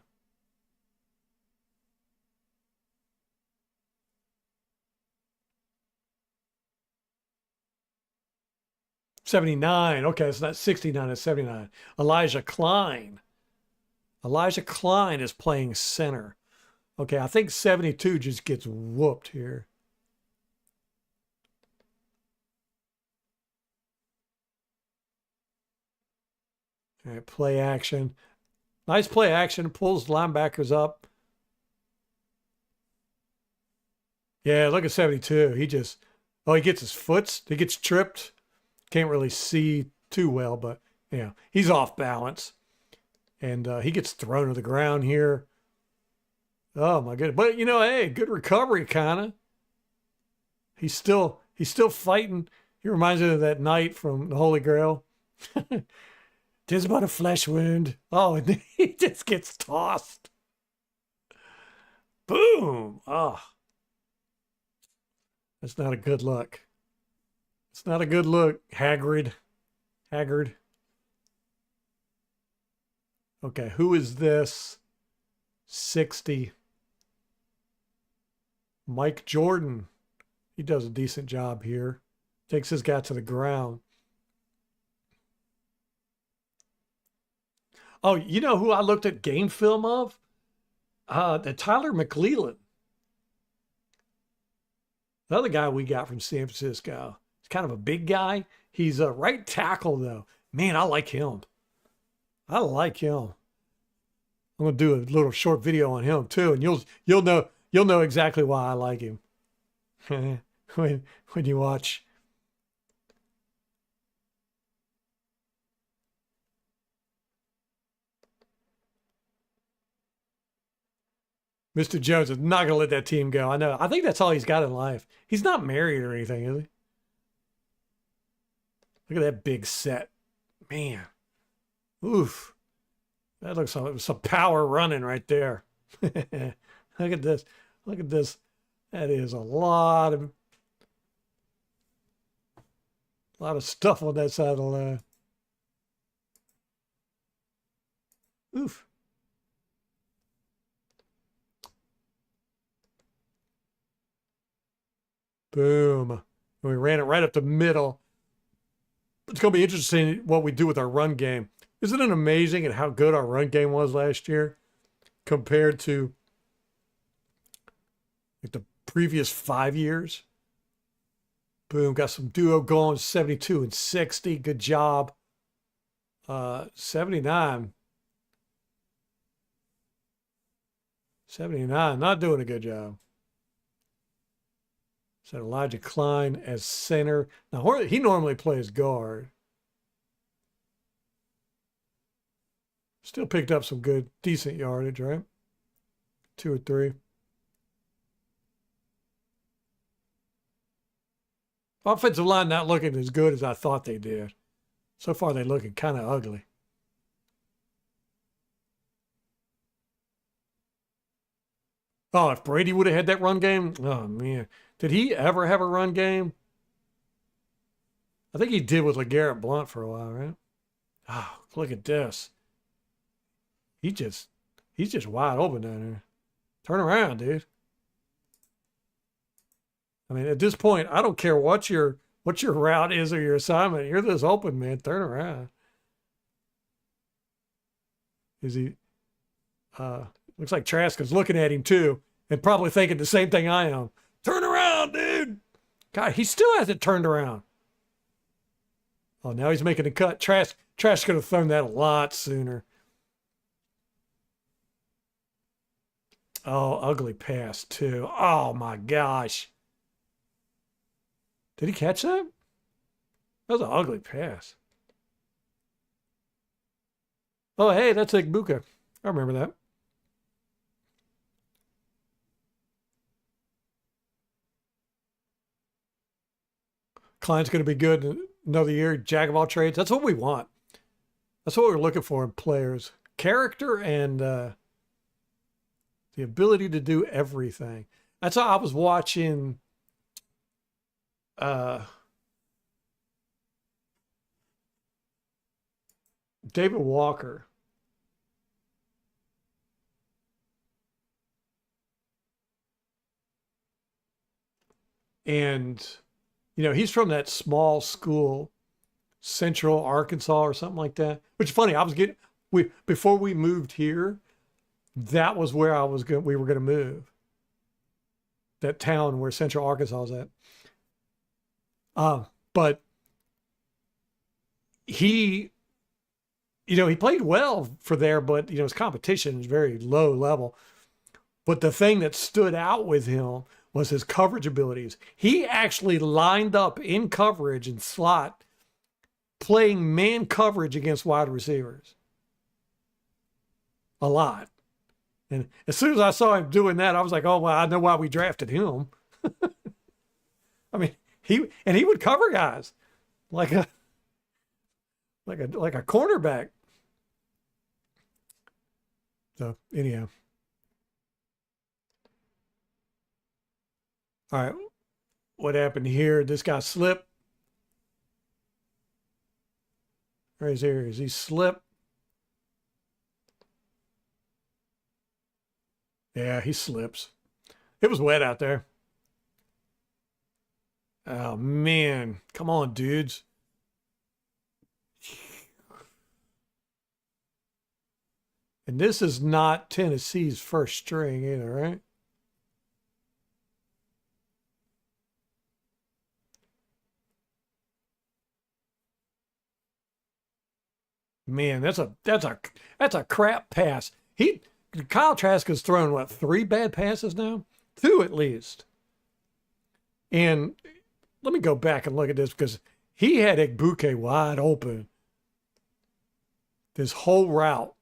'79. Okay, it's not 69, it's 79. Elijah Klein. Elijah Klein is playing center. Okay, I think 72 just gets whooped here. All right, play action. Nice play action. Pulls linebackers up. Yeah, look at 72. He gets his foot. He gets tripped. Can't really see too well, but yeah, he's off balance. And he gets thrown to the ground here. Oh my goodness. But you know, hey, good recovery kind of. He's still fighting. He reminds me of that knight from the Holy Grail. Tis but a flesh wound. Oh, and then he just gets tossed. Boom. Oh. That's not a good look. It's not a good look, Haggard. Okay, who is this? 60. Mike Jordan. He does a decent job here. Takes his guy to the ground. Oh, you know who I looked at game film of? The Tyler McLeland, the other guy we got from San Francisco. He's kind of a big guy. He's a right tackle though. Man, I like him. I like him. I'm gonna do a little short video on him too, and you'll know exactly why I like him when you watch. Mr. Jones is not gonna let that team go. I know. I think that's all he's got in life. He's not married or anything, is he? Look at that big set, man. Oof, that looks like some power running right there. Look at this. Look at this. That is a lot of stuff on that side of the line. Oof. Boom. And we ran it right up the middle. It's going to be interesting what we do with our run game. Isn't it amazing at how good our run game was last year compared to like the previous 5 years? Boom. Got some duo going, 72 and 60. Good job. 79. 79. Not doing a good job. So Elijah Klein as center. Now, he normally plays guard. Still picked up some good, decent yardage, right? 2 or 3. Offensive line not looking as good as I thought they did. So far, they're looking kind of ugly. Oh, if Brady would have had that run game, oh man. Did he ever have a run game? I think he did with LeGarrette Blount for a while, right? Oh, look at this. He just he's just wide open down there. Turn around, dude. I mean, at this point, I don't care what your route is or your assignment. You're this open, man. Turn around. Is he looks like Trask is looking at him too and probably thinking the same thing I am. Turn around, dude. God, he still hasn't turned around. Oh, now he's making a cut. Trask could have thrown that a lot sooner. Oh, ugly pass too. Oh my gosh. Did he catch that? That was an ugly pass. Oh, hey, that's Igbuka. I remember that. Klein's going to be good in another year. Jack of all trades. That's what we want. That's what we're looking for in players. Character and the ability to do everything. That's how I was watching uh, David Walker. And, he's from that small school, Central Arkansas or something like that. Which is funny. Before we moved here, that was where we were going to move. That town where Central Arkansas is at. But he played well for there, but, his competition is very low level. But the thing that stood out with him was his coverage abilities. He actually lined up in coverage and slot, playing man coverage against wide receivers. A lot. And as soon as I saw him doing that, I was like, oh, well, I know why we drafted him. I mean, he would cover guys like a cornerback. So anyhow. All right. What happened here? This guy slipped. Right here. Is he slipped? Yeah, he slips. It was wet out there. Oh, man. Come on, dudes. And this is not Tennessee's first string either, right? Man, that's a crap pass. Kyle Trask has thrown what, 3 bad passes now? 2 at least. And let me go back and look at this because he had Egbuke wide open this whole route.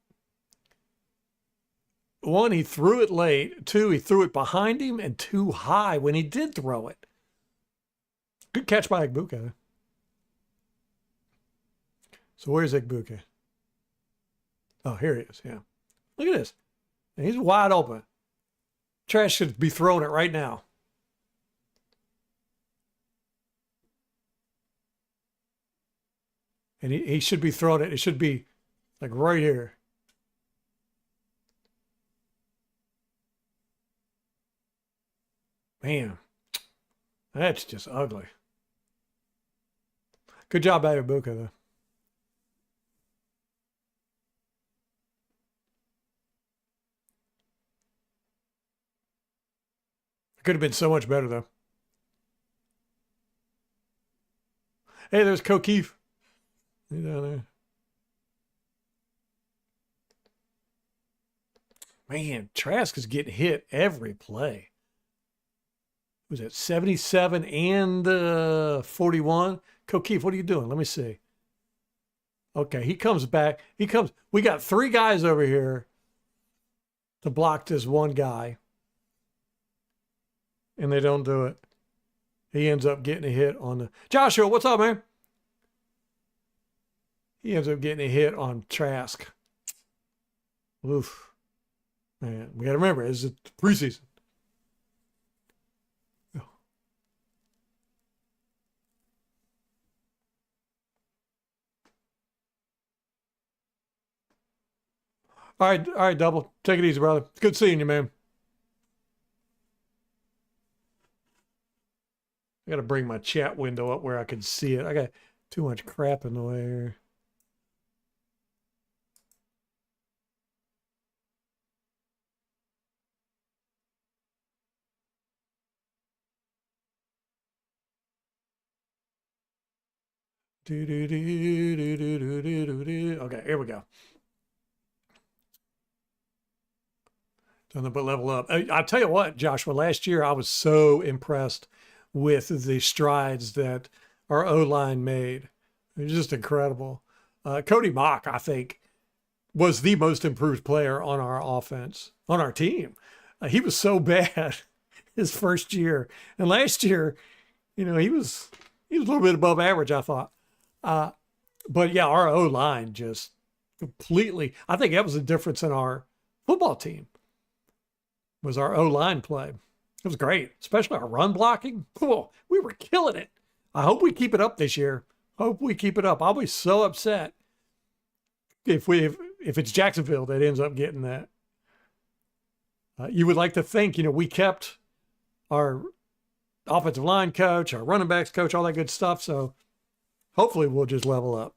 1, he threw it late. 2, he threw it behind him, and 2 high when he did throw it. Good catch by Egbuke. So where's Egbuke? Oh, here he is. Yeah. Look at this. He's wide open. Trash should be throwing it right now. And he should be throwing it. It should be like right here. Man, that's just ugly. Good job by Ibuka, though. It could have been so much better, though. Hey, there's Kokeef. He's down there. Man, Trask is getting hit every play. Was it 77 and 41? Kokeef, what are you doing? Let me see. Okay, he comes back. We got 3 guys over here to block this one guy. And they don't do it. He ends up getting a hit on the... Joshua, what's up, man? He ends up getting a hit on Trask. Oof. Man, we got to remember, it's the preseason. All right, Double. Take it easy, brother. It's good seeing you, man. I got to bring my chat window up where I can see it. I got too much crap in the way here. Okay, here we go. Nothing but level up. I tell you what, Joshua, last year I was so impressed with the strides that our O-line made. It was just incredible. Cody Mock, I think, was the most improved player on our offense, on our team. He was so bad his first year. And last year, he was a little bit above average, I thought. But yeah, our O-line just completely, I think that was the difference in our football team, was our O-line play. It was great, especially our run blocking. Cool. We were killing it. I hope we keep it up this year. Hope we keep it up. I'll be so upset if it's Jacksonville that ends up getting that. You would like to think, we kept our offensive line coach, our running backs coach, all that good stuff. So hopefully we'll just level up.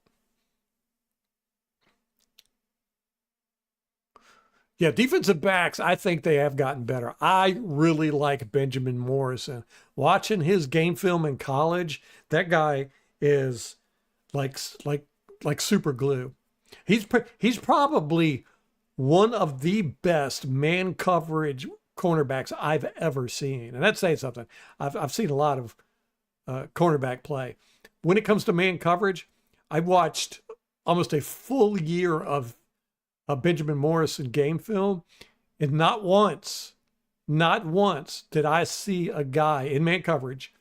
Yeah, defensive backs, I think they have gotten better. I really like Benjamin Morrison. Watching his game film in college, that guy is like super glue. He's probably one of the best man coverage cornerbacks I've ever seen. And that's saying something. I've seen a lot of cornerback play. When it comes to man coverage, I watched almost a full year of Benjamin Morrison game film, and not once did I see a guy in man coverage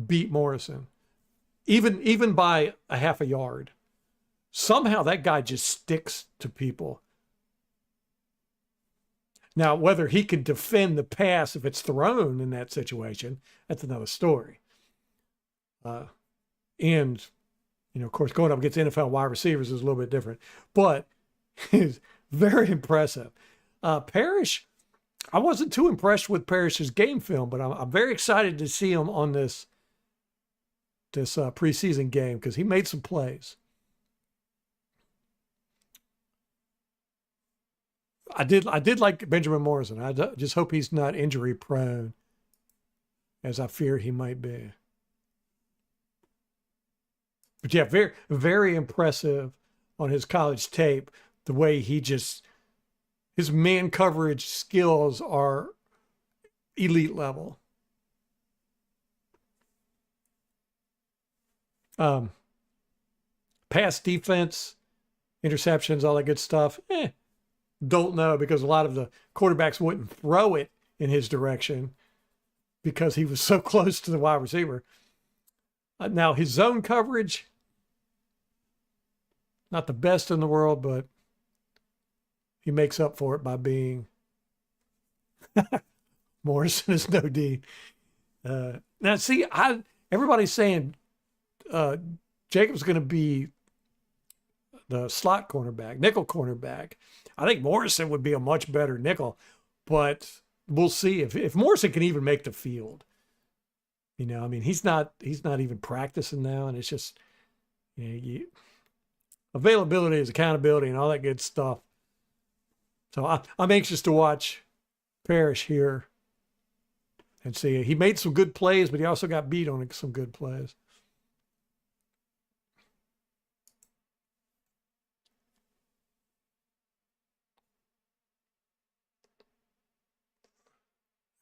beat Morrison, even by a half a yard. Somehow that guy just sticks to people. Now, whether he can defend the pass if it's thrown in that situation, that's another story. And, of course, going up against NFL wide receivers is a little bit different. But he's very impressive. Parrish, I wasn't too impressed with Parrish's game film, but I'm very excited to see him on this preseason game because he made some plays. I did like Benjamin Morrison. Just hope he's not injury prone, as I fear he might be. But yeah, very, very impressive on his college tape. The way his man coverage skills are elite level. Pass defense, interceptions, all that good stuff. Don't know, because a lot of the quarterbacks wouldn't throw it in his direction because he was so close to the wide receiver. Now, his zone coverage, not the best in the world, but he makes up for it by being Morrison is no D. Now, see, everybody's saying Jacob's going to be the slot cornerback, nickel cornerback. I think Morrison would be a much better nickel, but we'll see if Morrison can even make the field. You know, I mean, he's not even practicing now, and it's just, availability is accountability and all that good stuff. So I'm anxious to watch Parrish here and see. He made some good plays, but he also got beat on some good plays.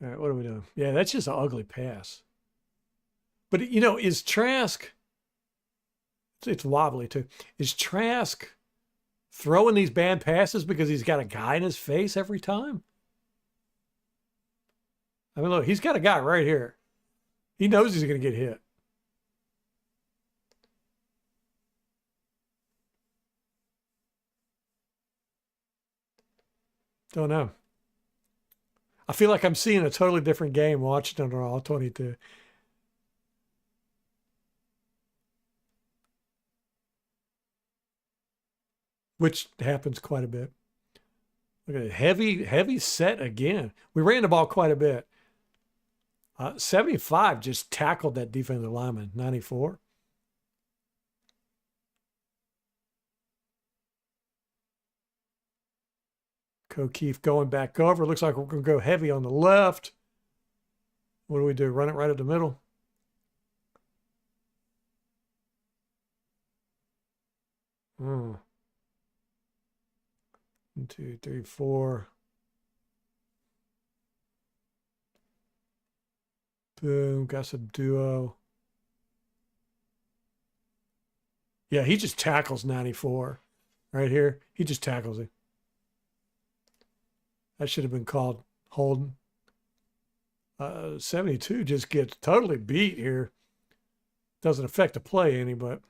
All right, what are we doing? Yeah, that's just an ugly pass. But, is Trask, it's wobbly too. Is Trask throwing these bad passes because he's got a guy in his face every time? I mean, look, he's got a guy right here. He knows he's going to get hit. Don't know. I feel like I'm seeing a totally different game watching it on all 22. Which happens quite a bit. Look at it. Heavy set again. We ran the ball quite a bit. 75 just tackled that defensive lineman. 94. O'Keefe going back over. Looks like we're going to go heavy on the left. What do we do? Run it right at the middle. One, two, three, four. Boom. Got some duo. Yeah, he just tackles 94 right here. He just tackles him. That should have been called holding. 72 just gets totally beat here. Doesn't affect the play any, but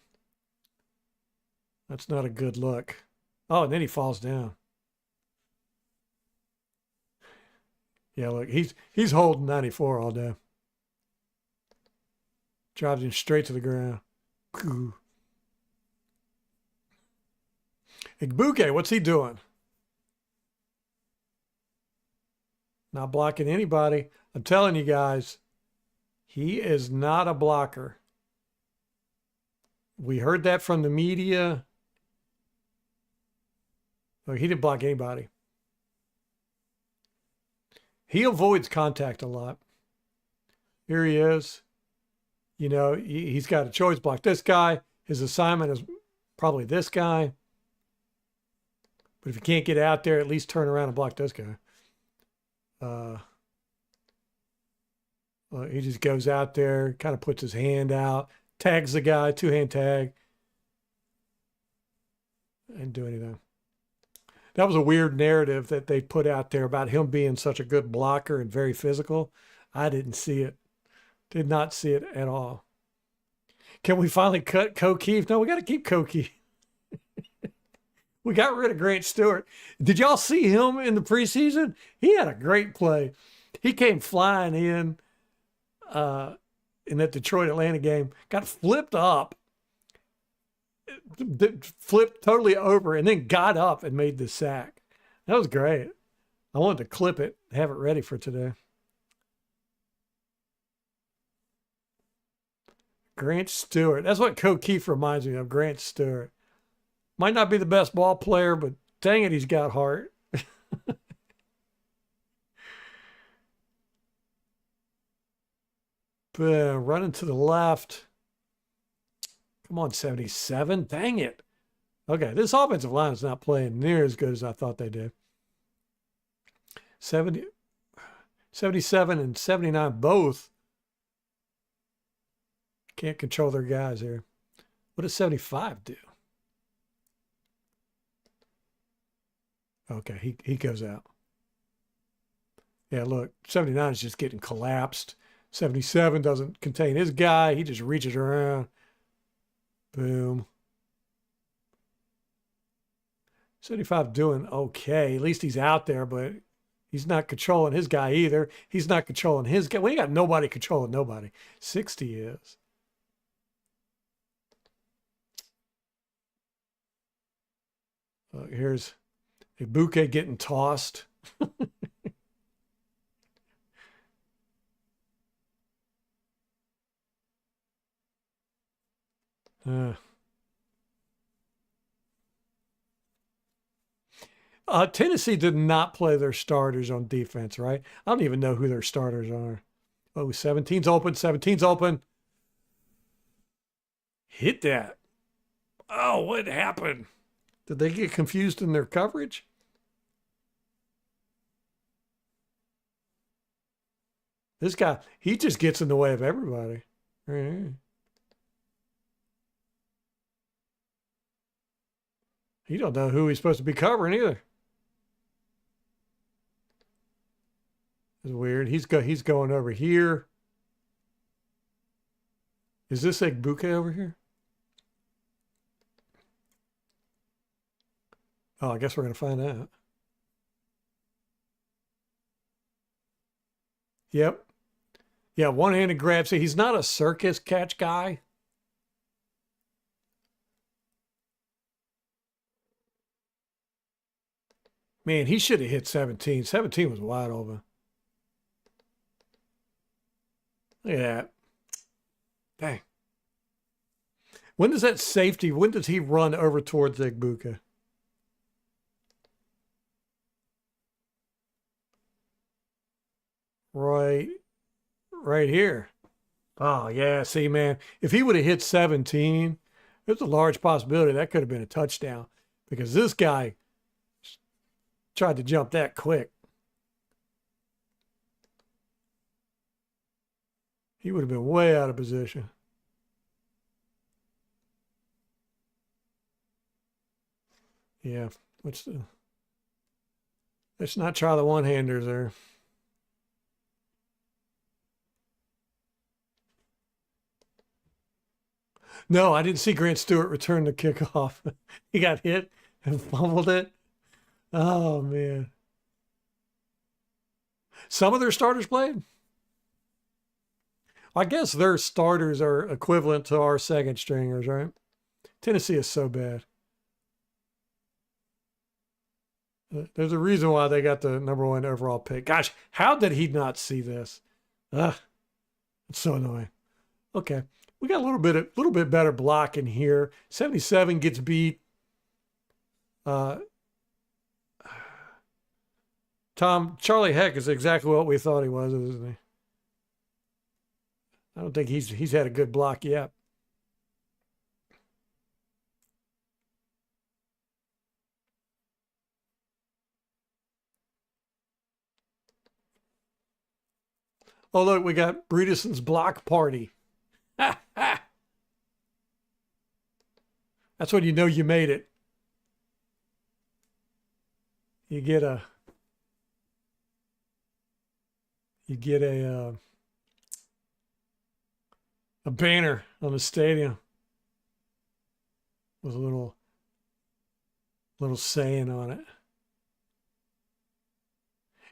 that's not a good look. Oh, and then he falls down. Yeah, look, he's holding 94 all day. Drives him straight to the ground. Igbuke, what's he doing? Not blocking anybody. I'm telling you guys, he is not a blocker. We heard that from the media. Look, he didn't block anybody. He avoids contact a lot. Here he is. He's got a choice. Block this guy. His assignment is probably this guy. But if you can't get out there, at least turn around and block this guy. He just goes out there, kind of puts his hand out, tags the guy, two-hand tag, and do anything. That was a weird narrative that they put out there about him being such a good blocker and very physical. I didn't see it. Did not see it at all. Can we finally cut O'Keefe? No, we got to keep O'Keefe. We got rid of Grant Stewart. Did y'all see him in the preseason? He had a great play. He came flying in that Detroit-Atlanta game, got flipped up, flipped totally over, and then got up and made the sack. That was great. I wanted to clip it, have it ready for today. Grant Stewart. That's what O'Keefe reminds me of, Grant Stewart. Might not be the best ball player, but dang it, he's got heart. Running to the left. Come on, 77. Dang it. Okay, this offensive line is not playing near as good as I thought they did. 70, 77 and 79 both can't control their guys here. What does 75 do? Okay, he goes out. Yeah, look, 79 is just getting collapsed. 77 doesn't contain his guy. He just reaches around. Boom. 75 doing okay. At least he's out there, but he's not controlling his guy either. He's not controlling his guy. We ain't got nobody controlling nobody. 60 is. Here's a bouquet getting tossed. Tennessee did not play their starters on defense, right? I don't even know who their starters are. Oh, 17's open. 17's open. Hit that. Oh, what happened? Did they get confused in their coverage? This guy, he just gets in the way of everybody. He don't know who he's supposed to be covering either. It's weird. He's going over here. Is this a bouquet over here? Oh, I guess we're going to find out. Yep. Yeah, one-handed grab. See, he's not a circus catch guy. Man, he should have hit 17. 17 was wide open. Look at that. Dang. When does that safety, when does he run over towards Igbuka? Right here. Oh, yeah. See, man, if he would have hit 17, there's a large possibility that could have been a touchdown because this guy tried to jump that quick. He would have been way out of position. Yeah. Let's not try the one-handers there. No, I didn't see Grant Stewart return the kickoff. He got hit and fumbled it. Oh, man. Some of their starters played. I guess their starters are equivalent to our second stringers, right? Tennessee is so bad. There's a reason why they got the #1 overall pick. Gosh, how did he not see this? Ugh, it's so annoying. Okay, we got a little bit better blocking here. 77 gets beat. Charlie Heck is exactly what we thought he was, isn't he? I don't think he's had a good block yet. Oh, look, we got Bredeson's block party. That's when you know you made it. You get a banner on the stadium with a little saying on it.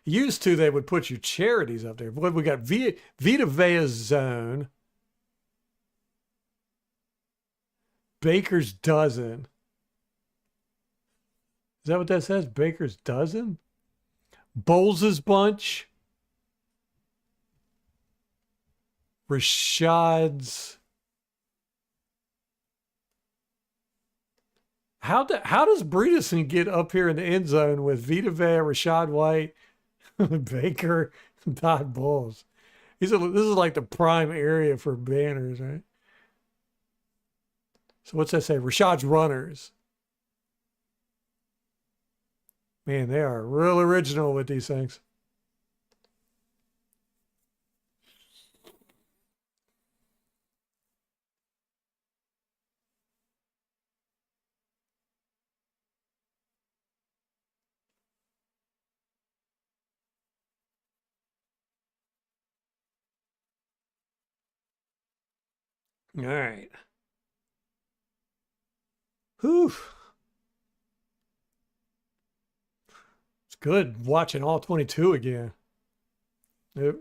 Used to, they would put your charities up there. What we got? Vita Vea Zone, Baker's Dozen. Is that what that says? Baker's Dozen? Bowles' Bunch. Rashad's How does Bredesen get up here in the end zone with Vita Vea, Rashad White, Baker, and Todd Bowles? This is like the prime area for banners, right? So what's that say? Rashad's runners. Man, they are real original with these things. All right. Whew. It's good watching all 22 again. Yep.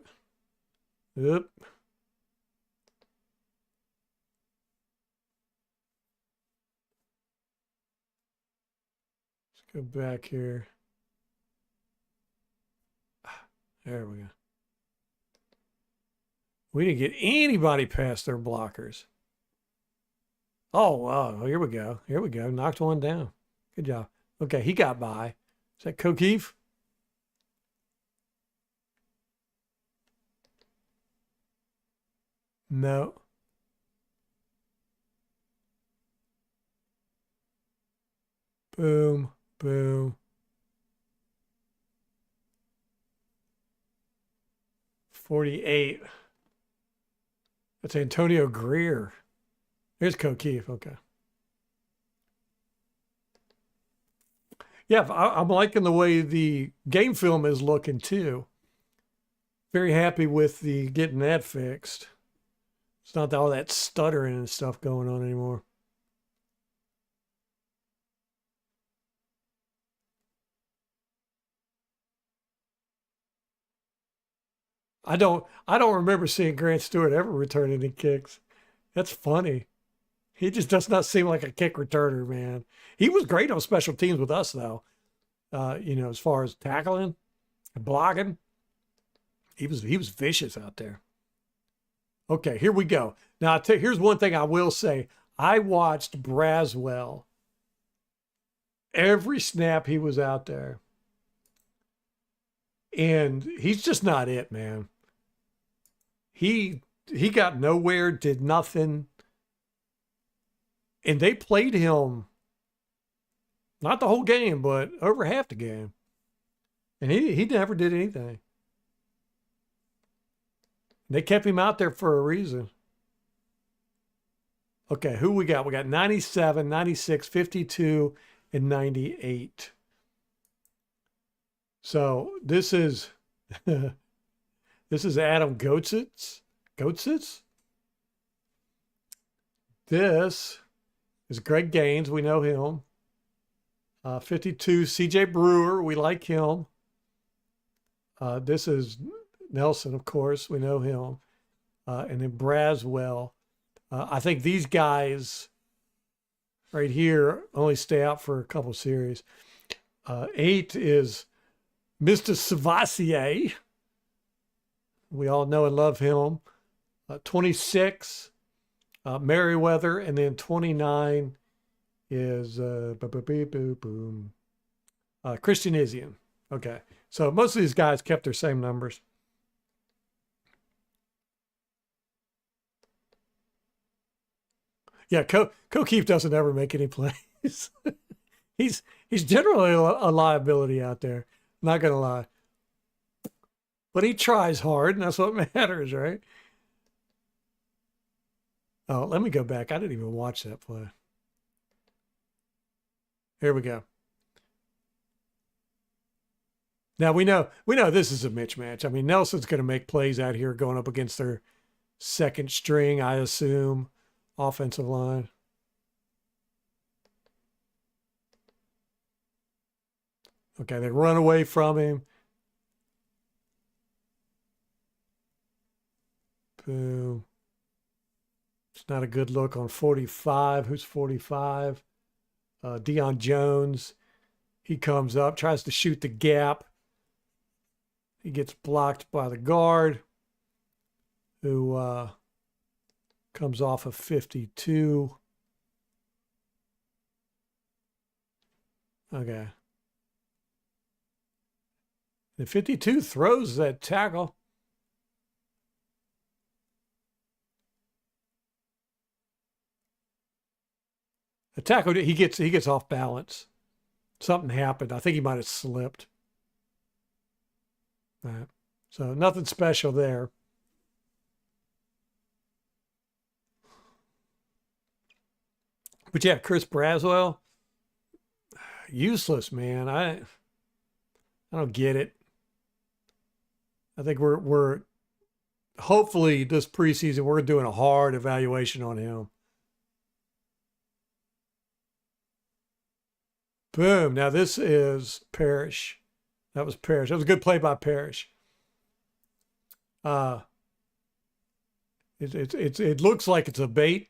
Yep. Let's go back here. There we go. We didn't get anybody past their blockers. Oh, wow. Here we go. Here we go. Knocked one down. Good job. Okay, he got by. Is that Kokeef? No. Boom. Boom. 48. That's Antonio Greer. Here's Kokeef. Okay. Yeah, I'm liking the way the game film is looking too. Very happy with the getting that fixed. It's not all that stuttering and stuff going on anymore. I don't remember seeing Grant Stewart ever return any kicks. That's funny. He just does not seem like a kick returner, man. He was great on special teams with us though. As far as tackling and blocking, he was vicious out there. Okay, here we go. Now, here's one thing I will say. I watched Braswell every snap he was out there. And he's just not it, man. He got nowhere, did nothing. And they played him not the whole game, but over half the game. And he never did anything. They kept him out there for a reason. Okay, who we got? We got 97, 96, 52, and 98. So this is this is Adam Goetzitz. Goetzitz? This is Greg Gaines. We know him. 52, CJ Brewer. We like him. This is Nelson, of course. We know him. And then Braswell. I think these guys right here only stay out for a couple series. 8 is Mr. Savassier. We all know and love him. 26, Merriweather. And then 29 is Christian Isian. Okay. So most of these guys kept their same numbers. Yeah, Kokeef doesn't ever make any plays. he's generally a liability out there. Not gonna lie, but he tries hard, and that's what matters, right? Oh, let me go back. I didn't even watch that play. Here we go. Now we know this is a mismatch. I mean, Nelson's going to make plays out here going up against their second string, I assume, offensive line. Okay, they run away from him. Boom. It's not a good look on 45. Who's 45? Deion Jones. He comes up, tries to shoot the gap. He gets blocked by the guard, who comes off of 52. Okay. The 52 throws that tackle. The tackle, he gets off balance. Something happened. I think he might have slipped. All right. So nothing special there. But yeah, Chris Braswell, useless, man. I don't get it. I think we're hopefully this preseason we're doing a hard evaluation on him. Boom. Now this is Parrish. That was Parrish. That was a good play by Parrish. Uh, it looks like it's a bait.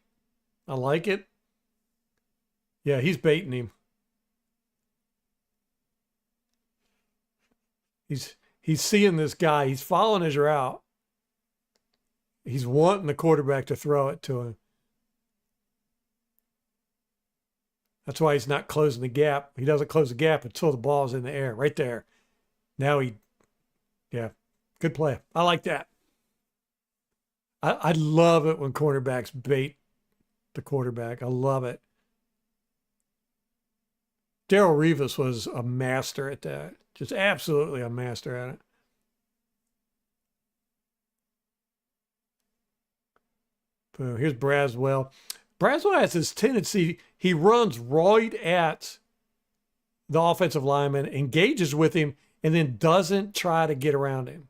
I like it. Yeah, he's baiting him. He's seeing this guy. He's following his route. He's wanting the quarterback to throw it to him. That's why he's not closing the gap. He doesn't close the gap until the ball's in the air, right there. Now yeah, good play. I like that. I love it when cornerbacks bait the quarterback. I love it. Darrelle Revis was a master at that. Just absolutely a master at it. Boom. Here's Braswell. Braswell has this tendency, he runs right at the offensive lineman, engages with him, and then doesn't try to get around him.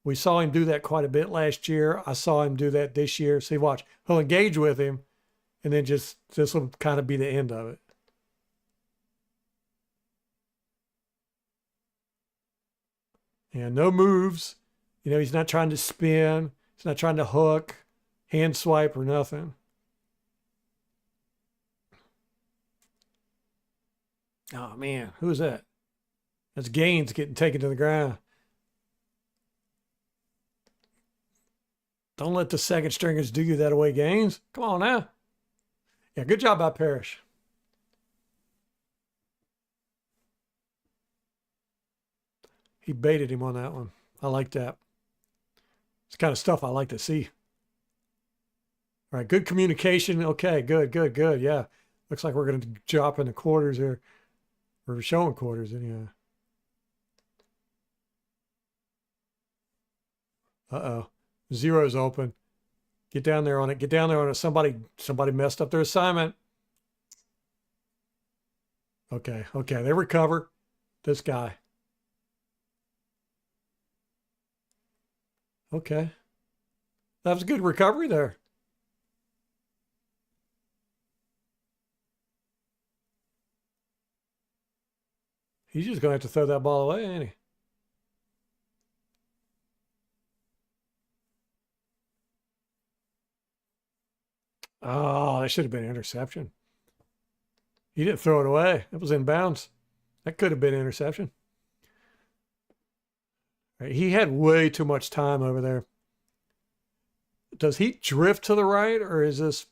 We saw him do that quite a bit last year. I saw him do that this year. See, watch. He'll engage with him, and then just this will kind of be the end of it. And no moves. You know, he's not trying to spin. He's not trying to hook, hand swipe, or nothing. Oh, man. Who is that? That's Gaines getting taken to the ground. Don't let the second stringers do you that away, Gaines. Come on now. Yeah, good job by Parrish. He baited him on that one. I like that. It's kind of stuff I like to see. All right, good communication. Okay, good. Yeah, looks like we're going to drop in the quarters here. We're showing quarters anyway. Uh-oh. Zero's open. Get down there on it. Get down there on it. Somebody messed up their assignment. Okay. They recover. This guy. Okay. That was a good recovery there. He's just going to have to throw that ball away, ain't he? Oh, that should have been an interception. He didn't throw it away. It was in bounds. That could have been an interception. Right, he had way too much time over there. Does he drift to the right, or is this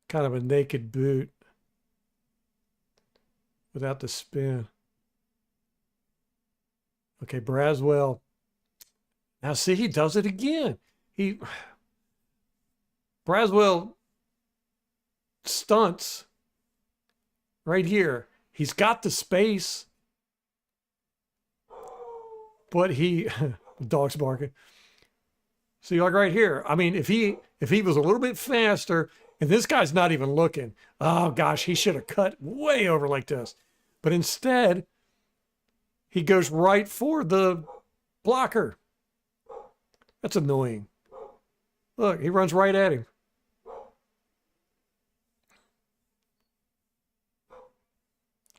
kind of a naked boot without the spin? Okay, Braswell. Now see, he does it again. Braswell stunts right here. He's got the space, but the dog's barking. See, like right here. I mean, if he was a little bit faster, and this guy's not even looking. Oh gosh, he should have cut way over like this. But instead, he goes right for the blocker. That's annoying. Look, he runs right at him.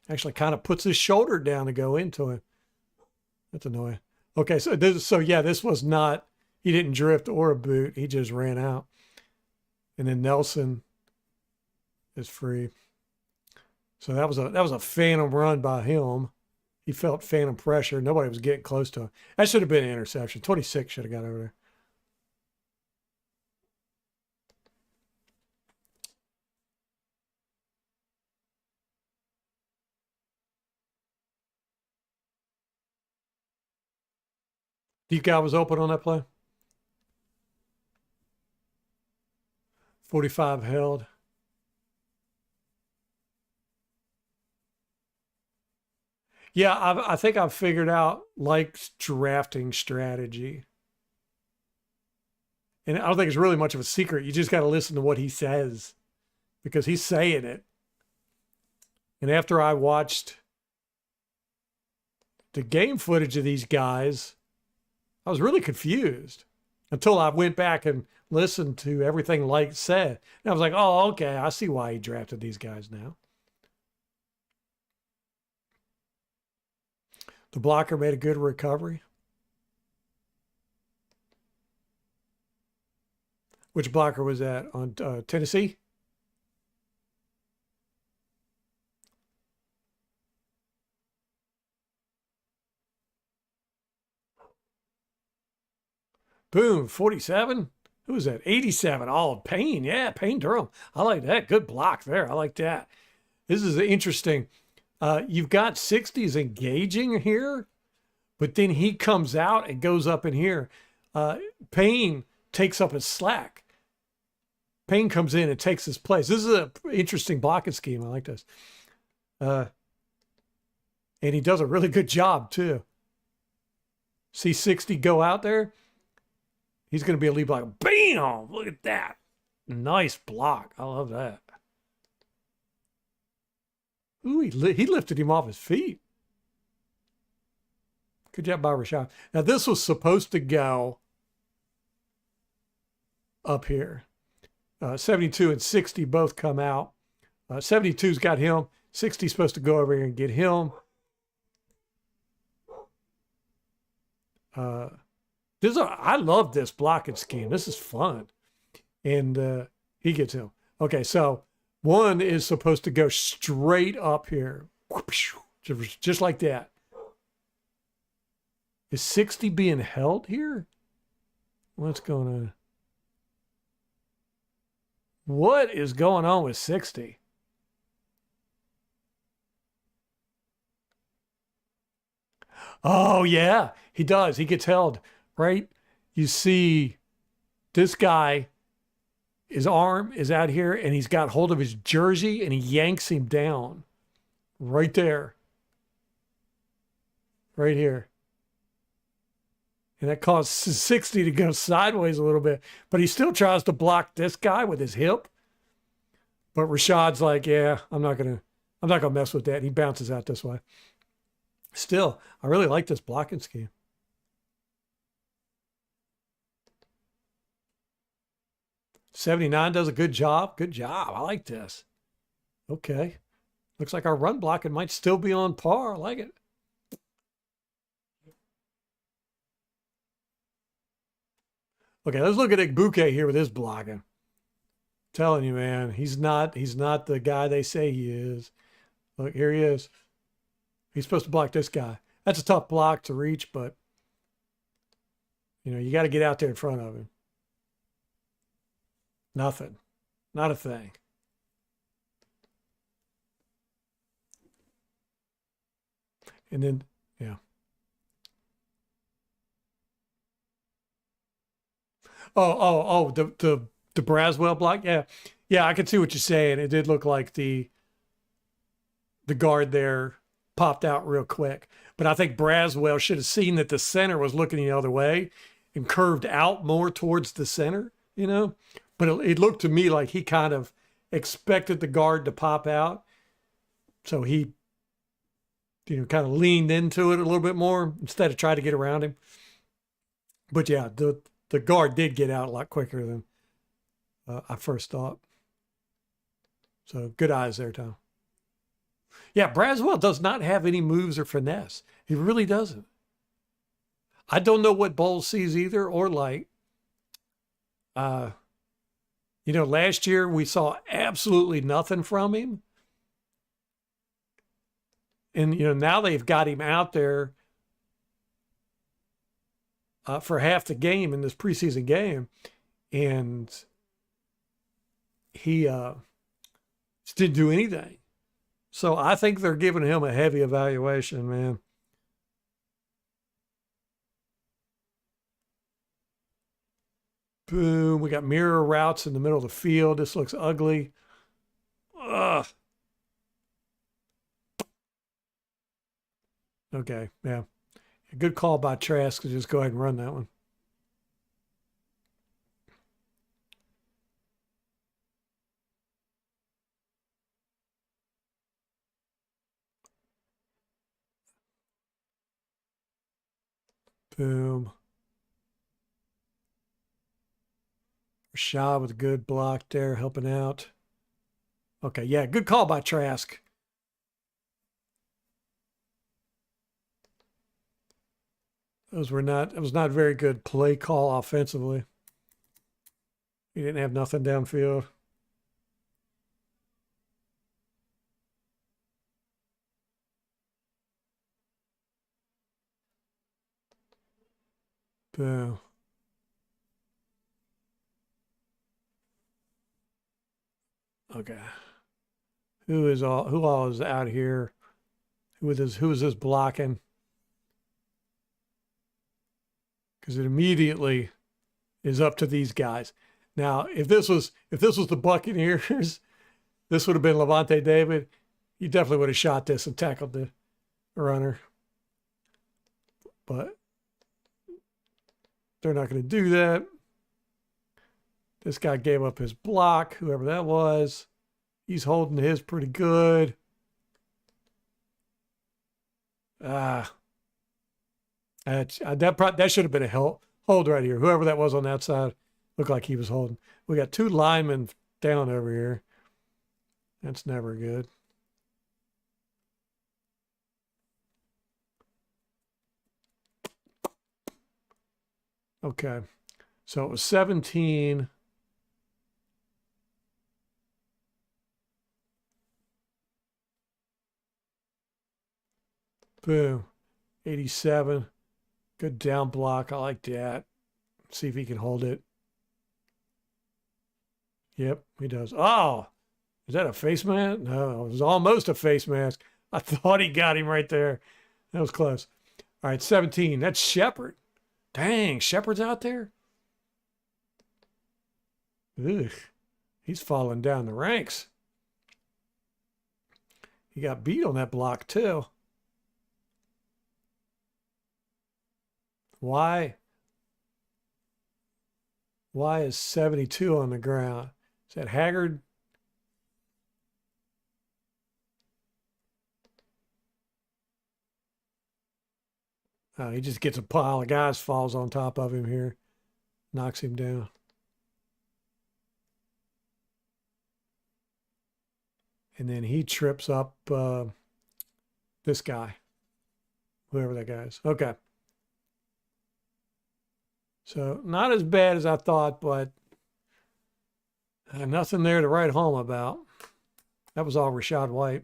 Actually kind of puts his shoulder down to go into him. That's annoying. Okay, this was not, he didn't drift or a boot. He just ran out. And then Nelson is free. So that was a phantom run by him. He felt phantom pressure. Nobody was getting close to him. That should have been an interception. 26 should have got over there. Deep guy was open on that play. 45 held. Yeah, I think I've figured out Lake's drafting strategy. And I don't think it's really much of a secret. You just got to listen to what he says because he's saying it. And after I watched the game footage of these guys, I was really confused until I went back and listened to everything Lake said. And I was like, oh, okay, I see why he drafted these guys now. The blocker made a good recovery. Which blocker was that on Tennessee? Boom, 47. Who was that? 87. Oh, Payne. Yeah, Payne Durham. I like that. Good block there. I like that. This is interesting. You've got 60s engaging here, but then he comes out and goes up in here. Payne takes up his slack. Payne comes in and takes his place. This is an interesting blocking scheme. I like this. And he does a really good job, too. See 60 go out there. He's going to be a lead blocker. Bam! Look at that. Nice block. I love that. Ooh, he lifted him off his feet. Good job by Rashad. Now, this was supposed to go up here. 72 and 60 both come out. 72's got him. 60's supposed to go over here and get him. I love this blocking scheme. This is fun. And he gets him. Okay, so one is supposed to go straight up here. Just like that. Is 60 being held here? What's going on? What is going on with 60? Oh, yeah, he does. He gets held, right? You see this guy, his arm is out here, and he's got hold of his jersey, and he yanks him down right there. Right here. And that causes 60 to go sideways a little bit. But he still tries to block this guy with his hip. But Rashad's like, yeah, I'm not gonna mess with that. And he bounces out this way. Still, I really like this blocking scheme. '79 does a good job. Good job. I like this. Okay. Looks like our run blocking might still be on par. I like it. Okay, let's look at Igbuke here with his blocking. Telling you, man, he's not the guy they say he is. Look, here he is. He's supposed to block this guy. That's a tough block to reach, but you got to get out there in front of him. Nothing. Not a thing. And then, yeah. Oh, the Braswell block. Yeah. Yeah, I can see what you're saying. It did look like the guard there popped out real quick. But I think Braswell should have seen that the center was looking the other way and curved out more towards the center, But it looked to me like he kind of expected the guard to pop out. So he, kind of leaned into it a little bit more instead of trying to get around him. But yeah, the guard did get out a lot quicker than I first thought. So good eyes there, Tom. Yeah, Braswell does not have any moves or finesse. He really doesn't. I don't know what Bowles sees either or like. Last year we saw absolutely nothing from him. And, now they've got him out there for half the game in this preseason game. And he just didn't do anything. So I think they're giving him a heavy evaluation, man. Boom. We got mirror routes in the middle of the field. This looks ugly. Ugh. Okay, yeah. A good call by Trask to just go ahead and run that one. Boom. Rashad with a good block there, helping out. Okay, yeah, good call by Trask. It was not very good play call offensively. He didn't have nothing downfield. Boom. Okay. Who all is out here? Who is this blocking? Because it immediately is up to these guys. Now, if this was the Buccaneers, this would have been Levante David. He definitely would have shot this and tackled the runner. But they're not going to do that. This guy gave up his block, whoever that was. He's holding his pretty good. That should have been a hold right here. Whoever that was on that side looked like he was holding. We got two linemen down over here. That's never good. Okay. So it was 17. Boom. 87. Good down block. I like that. See if he can hold it. Yep, he does. Oh, is that a face mask? No, it was almost a face mask. I thought he got him right there. That was close. All right, 17. That's Shepard. Dang, Shepard's out there? Ugh, he's falling down the ranks. He got beat on that block, too. Why is 72 on the ground? Is that Haggard? He just gets a pile of guys, falls on top of him here, knocks him down. And then he trips up this guy, whoever that guy is. Okay. So not as bad as I thought, but nothing there to write home about. That was all Rachaad White.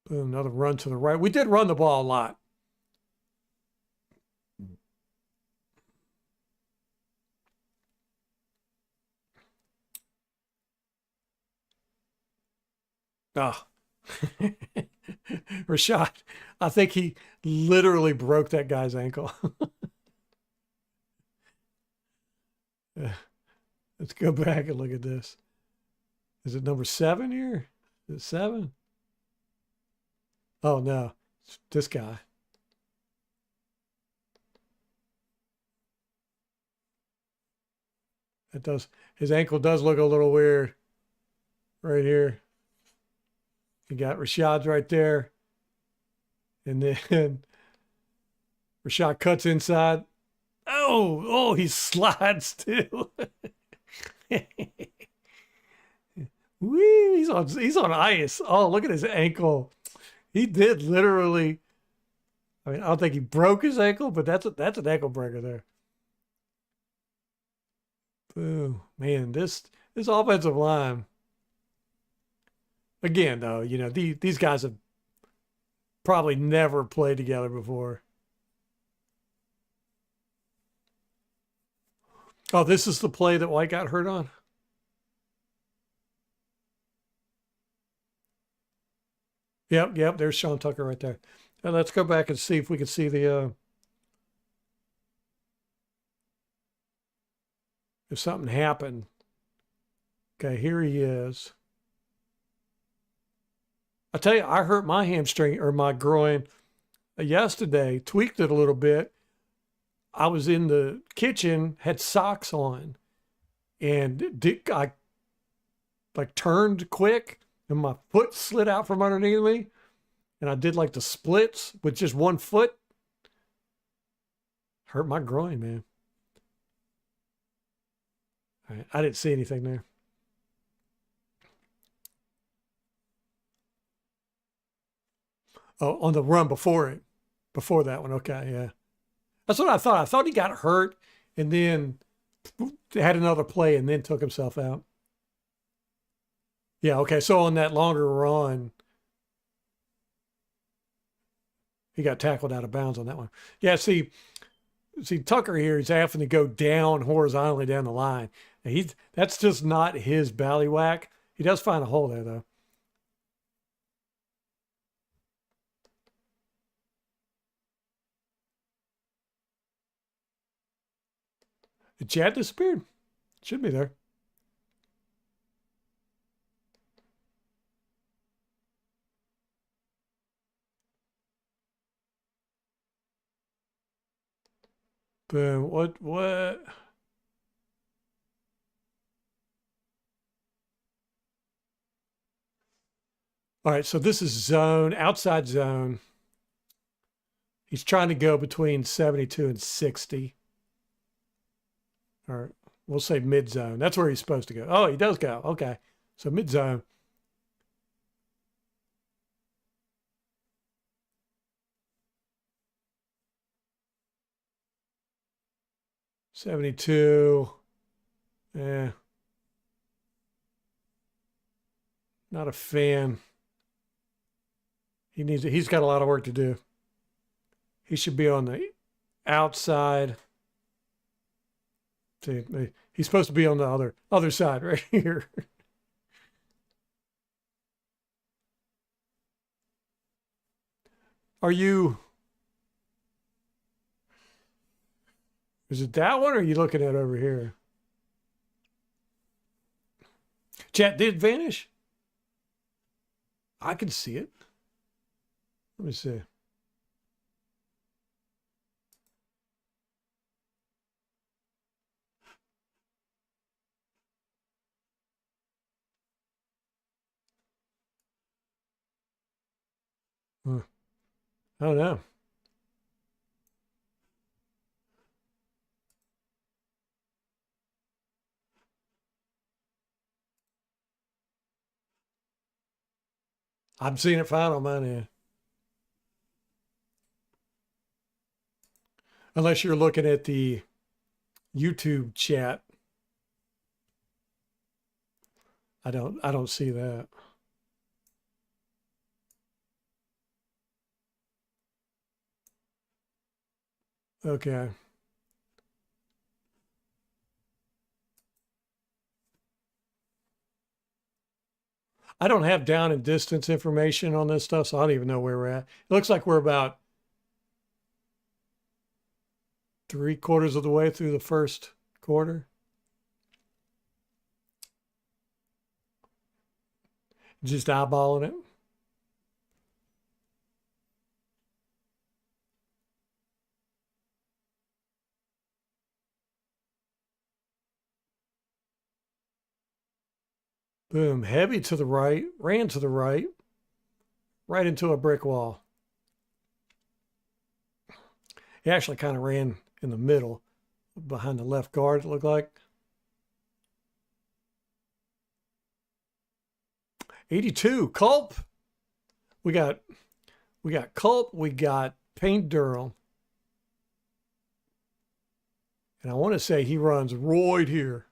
Boom, another run to the right. We did run the ball a lot. Oh. Rashad, I think he literally broke that guy's ankle. Let's go back and look at this. Is it number 7 here? Is it 7? Oh, no. It's this guy. His ankle does look a little weird right here. You got Rashad's right there. And then Rashad cuts inside. Oh, he slides too. Woo, he's on ice. Oh, look at his ankle. He did literally. I mean, I don't think he broke his ankle, but that's an ankle breaker there. Boom. Man, this offensive line. Again, though, you know, these guys have probably never played together before. Oh, this is the play that White got hurt on? Yep, there's Sean Tucker right there. And let's go back and see if we can see the if something happened. Okay, here he is. I tell you, I hurt my hamstring or my groin yesterday, tweaked it a little bit. I was in the kitchen, had socks on, and I like turned quick and my foot slid out from underneath me. And I did like the splits with just one foot. Hurt my groin, man. All right, I didn't see anything there. Oh, on the run before it, before that one. Okay, yeah. That's what I thought. I thought he got hurt and then had another play and then took himself out. Yeah, okay. So on that longer run, he got tackled out of bounds on that one. Yeah, see Tucker here is having to go down horizontally down the line. And that's just not his ballywhack. He does find a hole there though. The Chad disappeared. Should be there. Boom. What? All right, so this is zone, outside zone. He's trying to go between 72 and 60. Or we'll say mid zone. That's where he's supposed to go. Oh, he does go. Okay. So mid zone. $72. Yeah. Not a fan. He's got a lot of work to do. He should be on the outside. See, he's supposed to be on the other side right here. Is it that one or are you looking at over here? Chat did vanish? I can see it. Let me see. I don't know. I'm seeing it fine on mine end. Unless you're looking at the YouTube chat. I don't see that. Okay. I don't have down and distance information on this stuff, so I don't even know where we're at. It looks like we're about 3/4 of the way through the first quarter. Just eyeballing it. Boom, heavy to the right, ran to the right into a brick wall. He actually kind of ran in the middle, behind the left guard, it looked like. 82, Culp. We got Culp, we got Payne Durham. And I want to say he runs right here.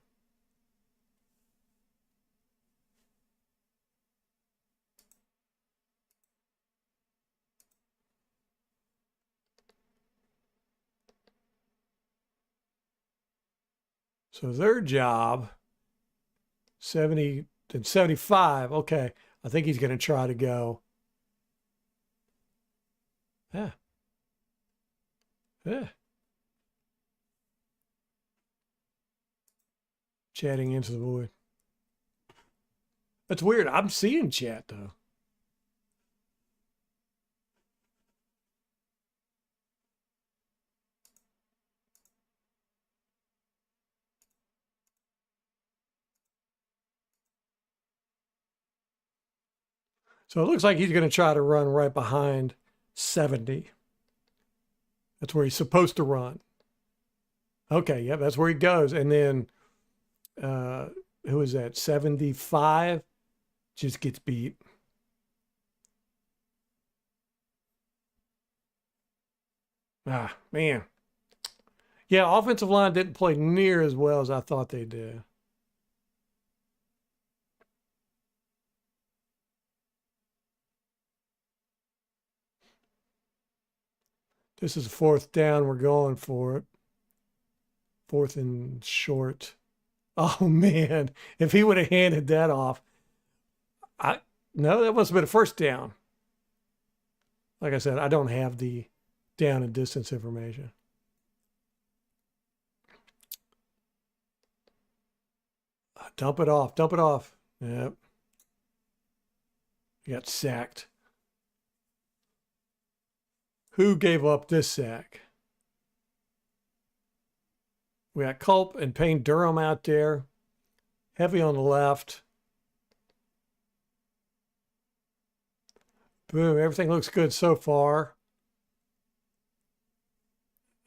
So their job, 70 and 75. Okay. I think he's going to try to go. Yeah. Yeah. Chatting into the void. That's weird. I'm seeing chat though. So it looks like he's going to try to run right behind 70. That's where he's supposed to run. Okay, yeah, that's where he goes. And then who is that? 75 just gets beat. Ah, man. Yeah, offensive line didn't play near as well as I thought they did. This is 4th down. We're going for it. 4th and short. Oh man, if he would have handed that off, no, that must have been a 1st down. Like I said, I don't have the down and distance information. Dump it off. Dump it off. Yep. He got sacked. Who gave up this sack? We got Culp and Payne Durham out there. Heavy on the left. Boom. Everything looks good so far.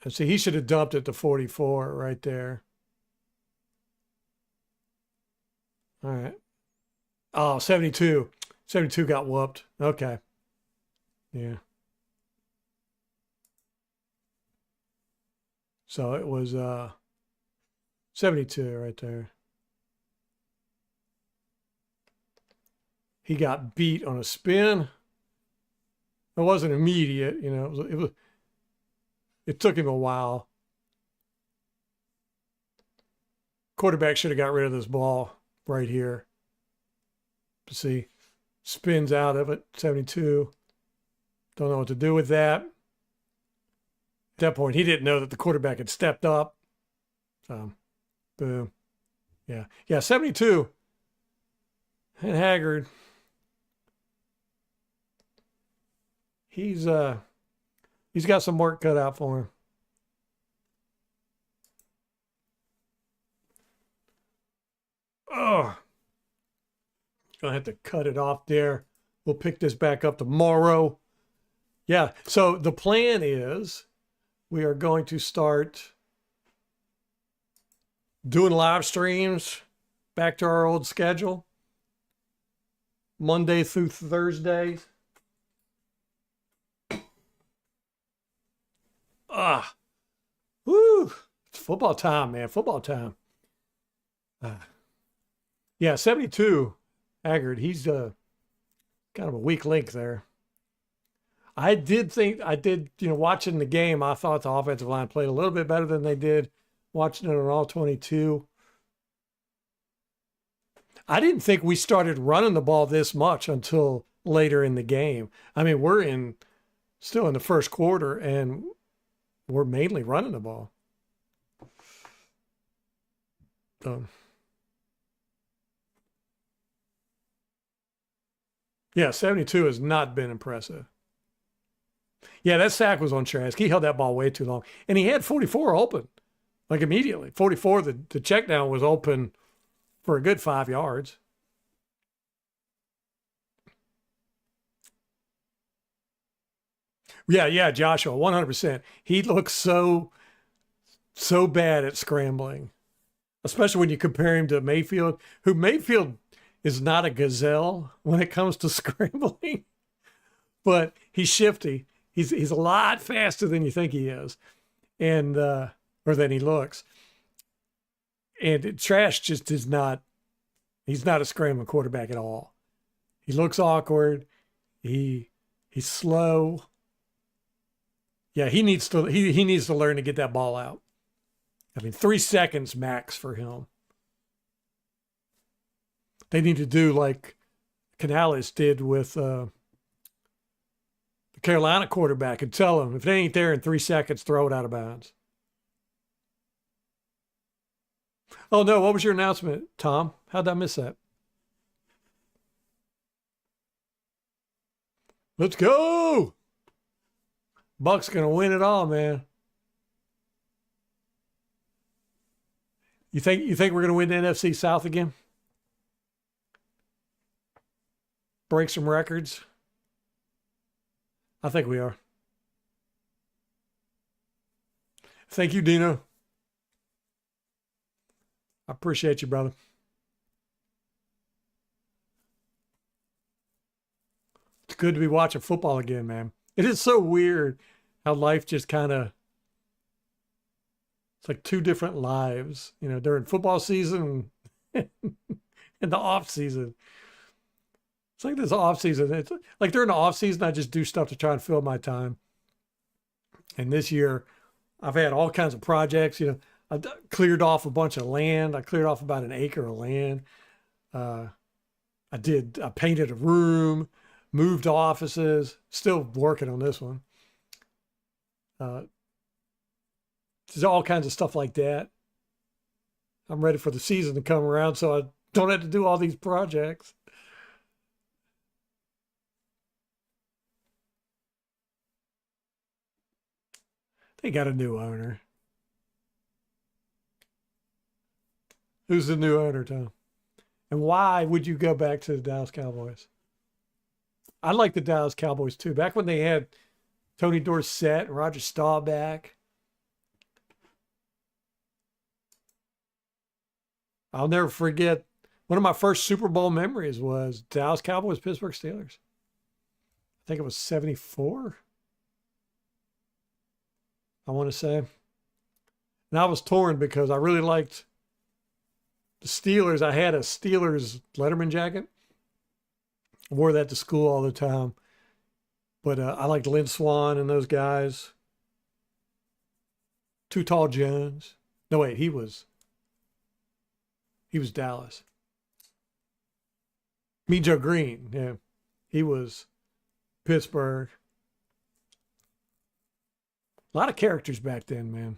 And see, he should have dumped it to 44 right there. All right. Oh, 72. 72 got whooped. Okay. Yeah. So it was 72 right there. He got beat on a spin. It wasn't immediate, you know. It took him a while. Quarterback should have got rid of this ball right here. See, spins out of it, 72. Don't know what to do with that. At that point, he didn't know that the quarterback had stepped up. So, boom. Yeah. Yeah, 72. And Haggard. He's got some work cut out for him. Oh. Gonna have to cut it off there. We'll pick this back up tomorrow. Yeah, so the plan is we are going to start doing live streams back to our old schedule. Monday through Thursdays. Woo! It's football time, man. Football time. Yeah, 72. Haggard, he's kind of a weak link there. I did, watching the game, I thought the offensive line played a little bit better than they did watching it on all 22. I didn't think we started running the ball this much until later in the game. I mean, we're still in the first quarter, and we're mainly running the ball. Yeah, 72 has not been impressive. Yeah, that sack was on Trask. He held that ball way too long. And he had 44 open, like immediately. 44, the check down was open for a good 5 yards. Yeah, Joshua, 100%. He looks so bad at scrambling, especially when you compare him to Mayfield, who Mayfield is not a gazelle when it comes to scrambling, but he's shifty. He's a lot faster than you think he is, and or than he looks. And Trash just is not. He's not a scrambling quarterback at all. He looks awkward. He's slow. Yeah, he needs to learn to get that ball out. I mean, 3 seconds max for him. They need to do like Canales did with the Carolina quarterback and tell him if it ain't there in 3 seconds, throw it out of bounds. Oh no, what was your announcement, Tom? How'd I miss that? Let's go. Bucks gonna win it all, man. You think we're gonna win the NFC South again? Break some records? I think we are. Thank you, Dino. I appreciate you, brother. It's good to be watching football again, man. It is so weird how life just kind of, it's like two different lives, during football season and the off season. It's like this off season. It's like during the off season, I just do stuff to try and fill my time. And this year, I've had all kinds of projects. I cleared off a bunch of land. I cleared off about an acre of land. Uh, I painted a room, moved offices, still working on this one. Uh, there's all kinds of stuff like that. I'm ready for the season to come around so I don't have to do all these projects. They got a new owner. Who's the new owner, Tom? And why would you go back to the Dallas Cowboys? I like the Dallas Cowboys too. Back when they had Tony Dorsett and Roger Staubach. I'll never forget one of my first Super Bowl memories was Dallas Cowboys, Pittsburgh Steelers. I think it was 74. I want to say. And I was torn because I really liked the Steelers. I had a Steelers Letterman jacket. I wore that to school all the time. But I liked Lynn Swan and those guys. Too Tall Jones. No, wait, he was Dallas. Mean Joe Green, yeah. He was Pittsburgh. A lot of characters back then, man.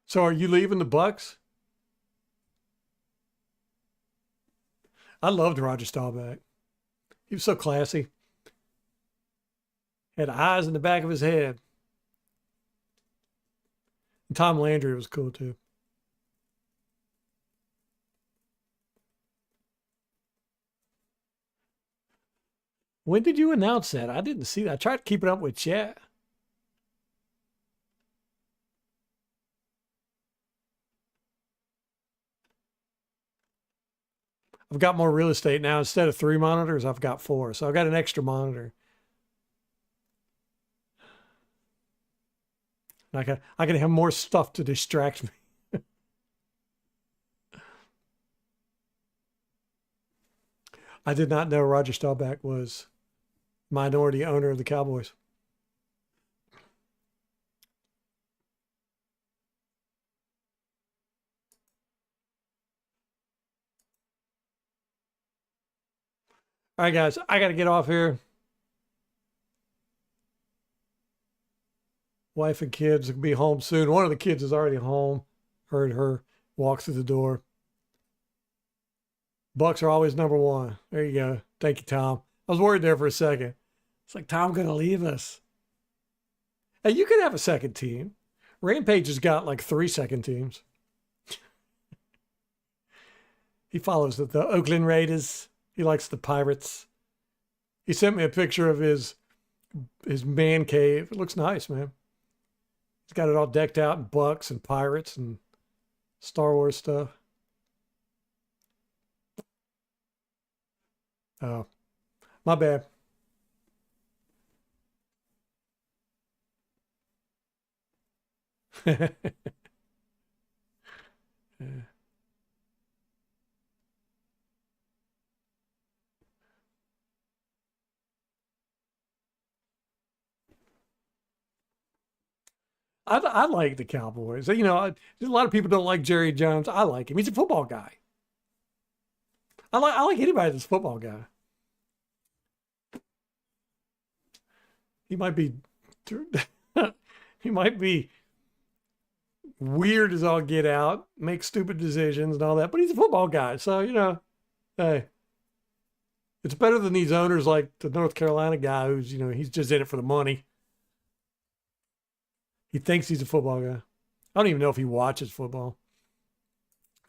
So are you leaving the Bucs? I loved Roger Staubach. He was so classy. Had eyes in the back of his head. And Tom Landry was cool too. When did you announce that? I didn't see that. I tried to keep it up with chat. I've got more real estate now. Instead of 3 monitors, I've got 4. So I've got an extra monitor. I can have more stuff to distract me. I did not know Roger Staubach was minority owner of the Cowboys. All right, guys, I got to get off here. Wife and kids will be home soon. One of the kids is already home. Heard her walk through the door. Bucks are always number one. There you go. Thank you, Tom. I was worried there for a second. It's like Tom going to leave us. Hey, you could have a second team. Rampage has got like 3 second teams. He follows the Oakland Raiders. He likes the Pirates. He sent me a picture of his man cave. It looks nice, man. He's got it all decked out in Bucks and Pirates and Star Wars stuff. Oh, my bad. I like the Cowboys. You know, a lot of people don't like Jerry Jones. I like him. He's a football guy. I like anybody that's a football guy. He might be he might be weird as all get out, make stupid decisions and all that, but he's a football guy. So, you know, hey, it's better than these owners like the North Carolina guy who's, you know, he's just in it for the money. He thinks he's a football guy. I don't even know if he watches football.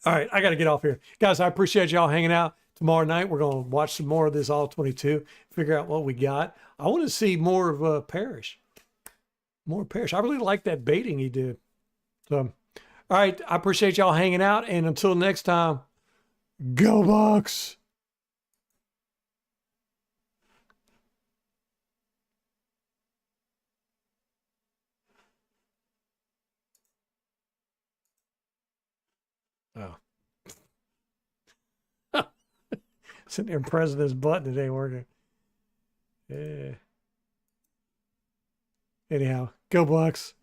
All right, I got to get off here. Guys, I appreciate y'all hanging out. Tomorrow night, we're going to watch some more of this All 22, figure out what we got. I want to see more of Parrish. More Parrish. I really like that baiting he did. So, all right, I appreciate y'all hanging out. And until next time, go Bucs. Oh. Sitting there pressing this button, it ain't working. Yeah. Anyhow, go Bucs.